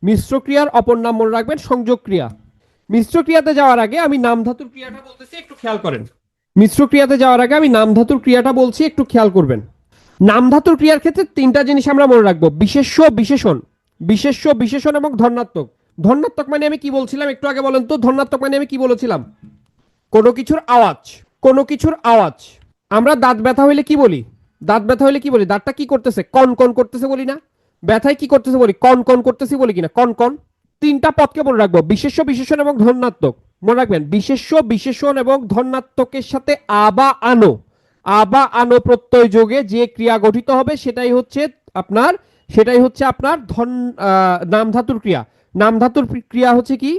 মিশ্র ক্রিয়ার অপর নাম মনে রাখবেন সংযোগ ক্রিয়া। মিশ্র ক্রিয়াতে যাওয়ার আগে আমি নাম ধাতুর ক্রিয়াটা বলতেছি, একটু খেয়াল করেন। মিশ্র ক্রিয়াতে যাওয়ার আগে আমি নাম ধাতুর ক্রিয়াটা বলছি, একটু খেয়াল করবেন। নাম ধাতুর ক্রিয়ার ক্ষেত্রে তিনটা জিনিস আমরা মনে রাখবো: বিশেষ্য, বিশেষণ, বিশেষ্য, বিশেষণ এবং ধর্নাত্মক। ধর্নাত্মক মানে আমি কি বলছিলাম একটু আগে বলেন তো? ধর্নাত্মক মানে আমি কি বলেছিলাম? কোনো কিছুর আওয়াজ, কোনো কিছুর আওয়াজ। আমরা দাঁত ব্যথা হইলে কি বলি? দাঁত ব্যথা হইলে কি বলি? দাঁতটা কি করতেছে? কন কন করতেছে বলি না? ব্যথায় কি করতেছে বলি? কন কন করতেছি বলি কিনা? কন কন। তিনটা পদকে মনে রাখবো: বিশেষ্য, বিশেষণ এবং ধর্নাত্মক। মনে রাখবেন বিশেষ্য বিশেষণ এবং ধনাত্মকের সাথে আবা আনো প্রত্যয় যোগে যে ক্রিয়া গঠিত হবে সেটাই হচ্ছে আপনার নামধাতুর ক্রিয়া। নামধাতুর ক্রিয়া হচ্ছে কি?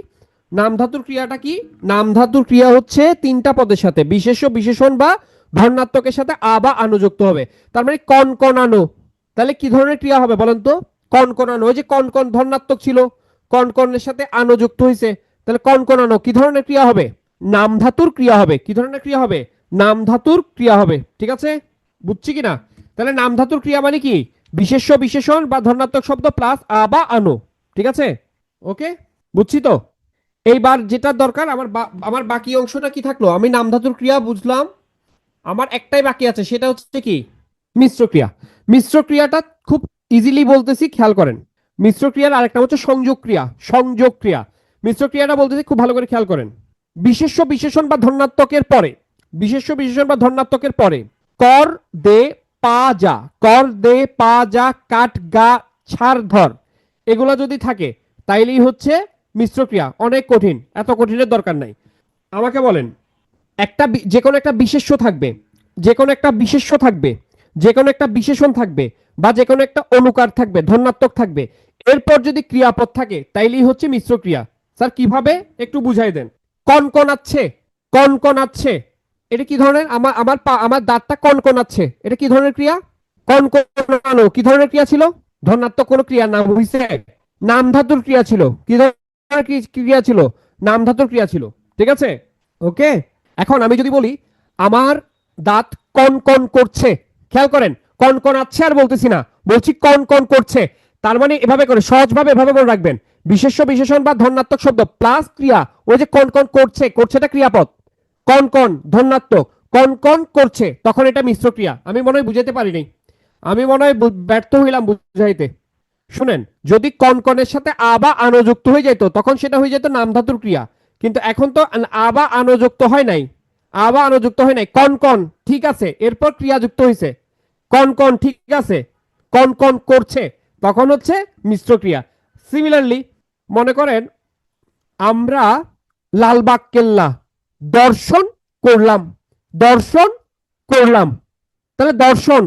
নামধাতুর ক্রিয়াটা কি? নামধাতুর ক্রিয়া হচ্ছে তিনটা পদের সাথে বিশেষ্য বিশেষণ বা ধনাত্মকের সাথে আবা আনো যুক্ত হবে। তার মানে কন কন আনো, তাহলে কি ধরনের ক্রিয়া হবে বলেন তো? কন কন আনো, ওই যে কন কন ধনাত্মক ছিল, কন কনের সাথে আনো যুক্ত হয়েছে, তাহলে কন কন আনো কি ধরনের ক্রিয়া হবে? নামধাতুর ক্রিয়া হবে। কি ধরনের ক্রিয়া হবে? নামধাতুর ক্রিয়া হবে। ঠিক আছে, বুঝছি কিনা? তাহলে নামধাতুর ক্রিয়া মানে কি? বিশেষ্য বিশেষণ বা ধনাত্মক শব্দ প্লাস আবা আনো। ঠিক আছে, ওকে, বুঝছি তো। এইবার যেটা দরকার আমার বাকি অংশটা কি থাকলো? আমি নামধাতুর ক্রিয়া বুঝলাম, আমার একটাই বাকি আছে, সেটা হচ্ছে কি? মিশ্র ক্রিয়া। মিশ্র ক্রিয়াটা খুব ইজিলি বলতেছি, খেয়াল করেন। মিশ্র ক্রিয়ার আরেকটা হচ্ছে সংযোগ ক্রিয়া। সংযোগ ক্রিয়া, মিশ্র ক্রিয়াটা বলতেছি, খুব ভালো করে খেয়াল করেন। বিশেষ্য বিশেষণ বা ধনাত্মকের পরে, বিশেষ্য বিশেষণ বা ধনাত্মকের পরে কর দে পা যা, কর দে পা যা, কাট গা ছাড় ধর, এগুলো যদি থাকে তাইলেই হচ্ছে মিশ্র ক্রিয়া। অনেক কঠিন, এত কঠিনের দরকার নাই। আমাকে বলেন, যে কোনো একটা বিশেষ্য থাকবে, যে কোনো একটা বিশেষ্য থাকবে, যে কোনো একটা বিশেষণ থাকবে, বা যে কোনো একটা অনুকার থাকবে, ধনাত্মক থাকবে, এরপর যদি ক্রিয়াপদ থাকে তাইলেই হচ্ছে মিশ্র ক্রিয়া। স্যার কিভাবে একটু বুঝাই দেন। কনকনাচ্ছে, কনকনাচ্ছে, এটা কি ধরনের? আমার দাঁতটা কনকনাচ্ছে, এটা কি ধরনের ক্রিয়া? কনকনানো কি ধরনের ক্রিয়া ছিল? ধনাত্মক কোনো ক্রিয়া নাম হইছে? নামধাতুর ক্রিয়া ছিল। কি ধরনের ক্রিয়া ছিল? নামধাতুর ক্রিয়া ছিল। ঠিক আছে, ওকে। এখন আমি যদি বলি আমার দাঁত কন কন করছে, খেয়াল করেন, কন কন আছে আর বলতেছি না, বলছি কন কন করছে। তার মানে এভাবে করে সহজভাবে এভাবে করে রাখবেন, বিশেষ্য বিশেষণ বা ধনাত্মক শব্দ প্লাস ক্রিয়া, ওই যে কন কন করছে, করছেটা ক্রিয়াপদ, কন কন ধনাত্মক, কন কন করছে, তখন এটা মিশ্র ক্রিয়া। আমি মনে হয় বুঝাইতে পারি নাই, আমি মনে হয় ব্যর্থ হইলাম বুঝাইতে। শুনেন, যদি কনকনের সাথে আবা আনো যুক্ত হয়ে যেত তখন সেটা হয়ে যেত নামধাতুর ক্রিয়া, কিন্তু এখন তো আবা আনো যুক্ত হয় নাই, আবা আনো যুক্ত হয় নাই। কনকন ঠিক আছে, এরপর ক্রিয়া যুক্ত হয়েছে, কনকন ঠিক আছে, কনকন করছে, তখন হচ্ছে মিশ্র ক্রিয়া। সিমিলারলি মনে করেন আমরা লালবাগ কেল্লা দর্শন করলাম, দর্শন করলাম, তাহলে দর্শন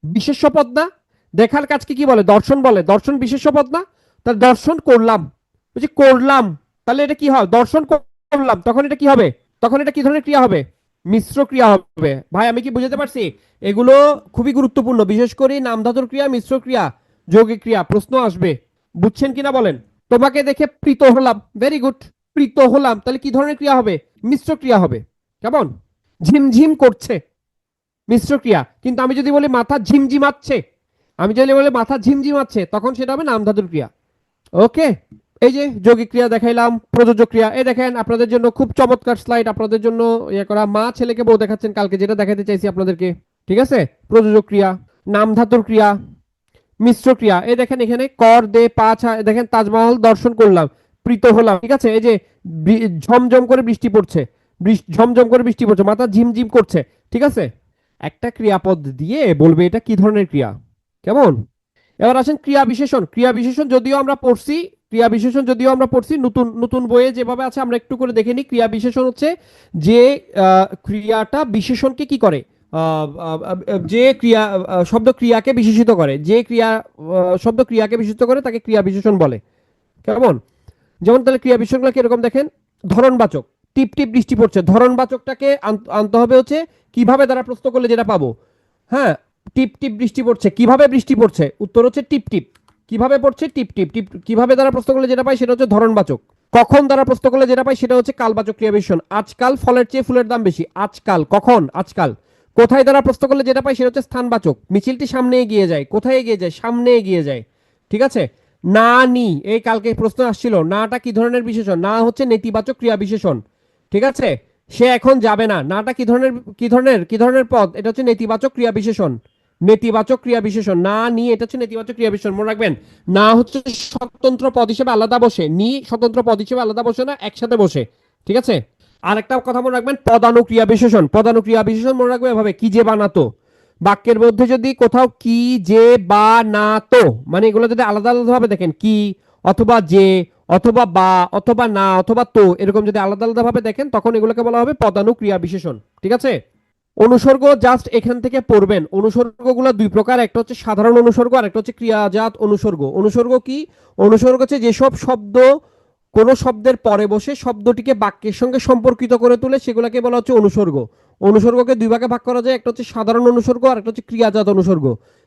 বিশেষ্য পদ না? দেখার কাজকে কি বলে? দর্শন বলে। দর্শন বিশেষ্য পদ না? তাহলে দর্শন করলাম, বলছি করলাম, তাহলে এটা কি হয়? দর্শন করলাম, তখন এটা কি হবে? তখন এটা কি ধরনের ক্রিয়া হবে? মিশ্র ক্রিয়া হবে। ভাই আমি কি বুঝাতে পারছি? এগুলো খুবই গুরুত্বপূর্ণ, বিশেষ করে নামধাতুর ক্রিয়া, মিশ্র ক্রিয়া, যৌগিক ক্রিয়া প্রশ্ন আসবে। বুঝছেন কিনা বলেন? তোমাকে দেখে প্রীত হলাম, ভেরি গুড, প্রীত হলাম, তাহলে কি ধরনের ক্রিয়া হবে? মিশ্র ক্রিয়া হবে। কেমন? ঝিমঝিম করছে, মিশ্র ক্রিয়া। কিন্তু আমি যদি বলি মাথা ঝিমঝিমাচ্ছে, আমি যদি বলি মাথা ঝিমঝিমাচ্ছে, তখন সেটা হবে নামধাতুর ক্রিয়া। ওকে, এই যে যৌগিক ক্রিয়া দেখাইলাম, প্রযোজ্য ক্রিয়া। এই দেখেন আপনাদের জন্য খুব চমৎকার স্লাইড আপনাদের জন্য ইয়ে করা, মা ছেলেকে বউ দেখাচ্ছেন কালকে, যেটা দেখাতে চাইছি আপনাদেরকে। ঠিক আছে, প্রযোজ্য ক্রিয়া, নামধাতুর ক্রিয়া, মিশ্র ক্রিয়া। এই দেখেন এখানে কর দে পা ছা, দেখেন তাজমহল দর্শন করলাম, প্রীত হলাম। ঠিক আছে, এই যে ঝমঝম করে বৃষ্টি পড়ছে, ঝমঝম করে বৃষ্টি পড়ছে, মাথা ঝিমঝিম করছে। ঠিক আছে, একটা ক্রিয়াপদ দিয়ে বলবে এটা কি ধরনের ক্রিয়া। কেমন? এবার আসেন ক্রিয়া বিশেষণ। ক্রিয়া বিশেষণ যদিও আমরা পড়ছি, ক্রিয়া বিশেষণ যদিও আমরা পড়ছি নতুন নতুন বইয়ে যেভাবে আছে, আমরা একটু করে দেখে নিই। ক্রিয়া বিশেষণ হচ্ছে যে ক্রিয়াটা বিশেষণকে কি করে, যে ক্রিয়া শব্দ ক্রিয়াকে বিশেষিত করে, যে ক্রিয়া শব্দ ক্রিয়াকে বিশেষিত করে তাকে ক্রিয়া বিশেষণ বলে। কেমন? যেমন তাহলে ক্রিয়া বিশেষণগুলো কিরকম দেখেন। ধরনবাচক, টিপ টিপ বৃষ্টি পড়ছে, ধরনবাচকটাকে আনতে হবে হচ্ছে কিভাবে দ্বারা প্রশ্ন করলে যেটা পাবো। হ্যাঁ, টিপ টিপ বৃষ্টি পড়ছে, কিভাবে বৃষ্টি পড়ছে? উত্তর হচ্ছে টিপ টিপ। কিভাবে পড়ছে? টিপ টিপ। টিপ কিভাবে দ্বারা প্রশ্ন করলে যেটা পাই সেটা হচ্ছে ধরনবাচক। কখন দ্বারা প্রশ্ন করলে যেটা পাই সেটা হচ্ছে কালবাচক ক্রিয়া বিশেষণ। আজকাল ফলের চেয়ে ফুলের দাম বেশি, আজকাল, কখন? আজকাল। কোথায় দ্বারা প্রশ্ন করলে যেটা পাই সেটা হচ্ছে স্থানবাচক। মিছিলটি সামনে এগিয়ে যায়, কোথায় এগিয়ে যায়? সামনে এগিয়ে যায়। ঠিক আছে। না নি, এই কালকে প্রশ্ন আসছিল, নাটা কি ধরনের বিশেষণ? না হচ্ছে নেতিবাচক ক্রিয়া বিশেষণ। ঠিক আছে, সে এখন যাবে না, নাটা কি ধরনের, কি ধরনের পদ? এটা হচ্ছে নেতিবাচক ক্রিয়া বিশেষণ। নেতিবাচক ক্রিয়া বিশেষণ, না নি এটা হচ্ছে নেতিবাচক ক্রিয়া বিশেষণ। মনে রাখবেন, না হচ্ছে স্বতন্ত্র পদ হিসেবে আলাদা বসে, নি স্বতন্ত্র পদ হিসেবে আলাদা বসে না, একসাথে বসে। ঠিক আছে। আর একটা কথা মনে রাখবেন, পদানুক্রিয়া বিশেষণ। পদানুক্রিয়া বিশেষণ মনে রাখবে এভাবে, কি যে বানাতো, বাক্যের মধ্যে যদি কোথাও কি যে বা না তো, মানে এগুলো যদি আলাদা আলাদা ভাবে দেখেন, কি অথবা যে অথবা বা, অথবা না, অথবা তো, এরকম যদি আলাদা আলাদা ভাবে দেখেন তখন এগুলোকে বলা হবে পদানুক্রিয়া বিশেষণ। ঠিক আছে? অনুসর্গ জাস্ট এখান থেকে পড়বেন। অনুসর্গগুলো দুই প্রকার, একটা হচ্ছে সাধারণ অনুসর্গ আর একটা হচ্ছে ক্রিয়াজাত অনুসর্গ। অনুসর্গ কি? অনুসর্গ হচ্ছে যেসব শব্দ কোন শব্দের পরে বসে শব্দটিকে বাক্যের সঙ্গে সম্পর্কিত করে তোলে সেগুলোকে বলা হচ্ছে অনুসর্গ। অনুসর্গকে দুই ভাগে ভাগ করা যায়, একটা হচ্ছে সাধারণ অনুসর্গ আর একটা হচ্ছে ক্রিয়াজাত অনুসর্গ।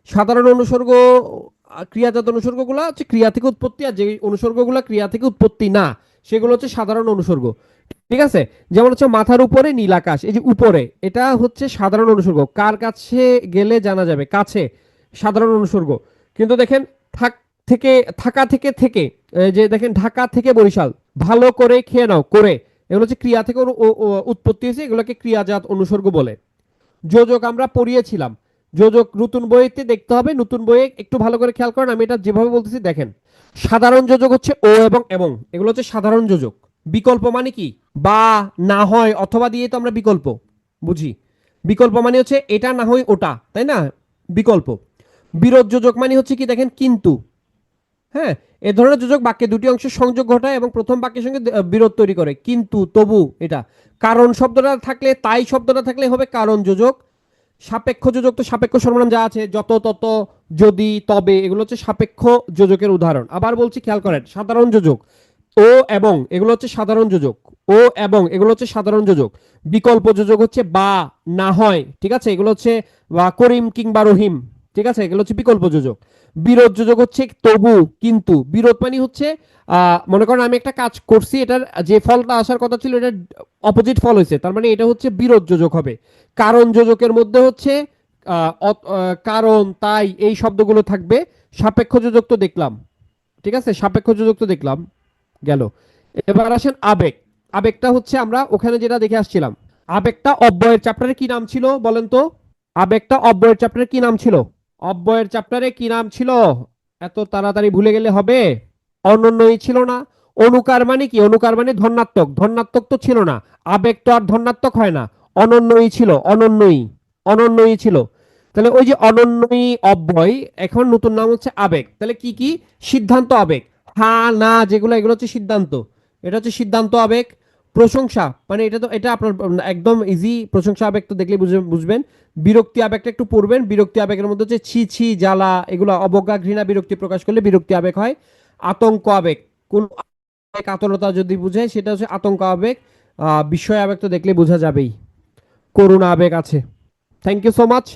সাধারণ অনুসর্গ, ক্রিয়াজাত অনুসর্গগুলো হচ্ছে ক্রিয়া থেকে উৎপত্তি, আর যে অনুসর্গগুলো ক্রিয়া থেকে উৎপত্তি না সেগুলো হচ্ছে সাধারণ অনুসর্গ। ঠিক আছে? যেমন হচ্ছে মাথার উপরে নীল আকাশ, এই যে উপরে, এটা হচ্ছে সাধারণ অনুসর্গ। কার কাছে গেলে জানা যাবে, কাছে, সাধারণ অনুসর্গ। কিন্তু দেখেন থাক থেকে, থাকা থেকে থেকে, এই যে দেখেন ঢাকা থেকে বরিশাল, ভালো করে খেয়ে নাও, করে, এগুলো হচ্ছে ক্রিয়া থেকে উৎপত্তি হয়েছে, এগুলোকে ক্রিয়াজাত অনুসর্গ বলে। যোজক আমরা পড়িয়েছিলাম। যোজক নতুন বইতে দেখতে হবে, নতুন বইয়ে একটু ভালো করে খেয়াল করেন, আমি এটা যেভাবে বলতেছি দেখেন। সাধারণ যোজক হচ্ছে ও এবং, এগুলো হচ্ছে সাধারণ যোজক। বিকল্প মানে কি? বা, না হয়, অথবা দিয়ে তো আমরা বিকল্প বুঝি। বিকল্প মানে হচ্ছে এটা না হয় ওটা, তাই না? বিকল্প। বিরোধ যোজক মানে হচ্ছে কি দেখেন, কিন্তু। হ্যাঁ, এ ধরনের যোজক বাক্যে দুটি অংশের সংযোগ ঘটায় এবং প্রথম বাক্যের সঙ্গে বিরোধ তৈরি করে, কিন্তু, তবু, এটা। কারণ শব্দটা থাকলে, তাই শব্দটা থাকলে হবে কারণ যোজক। সাপেক্ষ যোজক তো সাপেক্ষ সর্বনাম যা আছে, যত, তত, যদি, তবে, এগুলো হচ্ছে সাপেক্ষ যোজকের উদাহরণ। আবার বলছি, খেয়াল করেন, সাধারণ যোজক ও এবং, এগুলো হচ্ছে সাধারণ যোজক। ও এবং, এগুলো হচ্ছে সাধারণ যোজক। বিকল্প যোজক হচ্ছে বা, না হয়, ঠিক আছে, এগুলো হচ্ছে বা করিম কিংবা রহিম। ঠিক আছে, এগুলো হচ্ছে বিকল্প যোজক। বিরোধ যোজক হচ্ছে তবু, কিন্তু। বিরোধ মানে হচ্ছে মনে করেন আমি একটা কাজ করছি, এটার যে ফলটা আসার কথা ছিল এটা অপোজিট ফল হয়েছে, তার মানে এটা হচ্ছে বিরোধ যোজক হবে। কারণ যোজকের মধ্যে হচ্ছে কারণ, তাই, এই শব্দগুলো থাকবে। সাপেক্ষ যোজক তো দেখলাম। ঠিক আছে, সাপেক্ষ যোজক তো দেখলাম, গেল। এবার আসেন আবেগ। আবেগটা হচ্ছে আমরা ওখানে যেটা দেখে আসছিলাম। আবেগটা অব্যয়ের চ্যাপ্টারে কি নাম ছিল বলেন তো? আবেগটা অব্যয়ের চ্যাপ্টারে কি নাম ছিল? অব্যয়ের চ্যাপ্টারে কি নাম ছিল? এত তাড়াতাড়ি ভুলে গেলে হবে? অনন্যই ছিল না? অনুকার মানে কি? অনুকার মানে ধনাত্মক, ধনাত্মক তো ছিল না। আবেগ তো আর ধনাত্মক হয় না। অনন্যই ছিল, অনন্যই, অনন্যই ছিল। তাহলে ওই যে অনন্যই অব্যয়, এখন নতুন নাম হচ্ছে আবেগ। তাহলে কি কি? সিদ্ধান্ত আবেগ, হা না যেগুলো, এগুলো হচ্ছে সিদ্ধান্ত। এটা হচ্ছে সিদ্ধান্ত আবেগ। প্রশংসা মানে এটা তো, এটা আপনার একদম ইজি, প্রশংসা আবেগ তো দেখলে বুঝবেন। বিরক্তি আবেগটা একটু পড়বেন। বিরক্তি আবেগের মধ্যে হচ্ছে ছি ছি, জ্বালা, এগুলো অবজ্ঞা, ঘৃণা, বিরক্তি প্রকাশ করলে বিরক্তি আবেগ হয়। আতঙ্ক আবেগ, কোন কাতরতা যদি বুঝায় সেটা হচ্ছে আতঙ্ক আবেগ। বিস্ময় আবেগ তো দেখলে বোঝা যাবেই। করুণা আবেগ আছে। Thank you so much.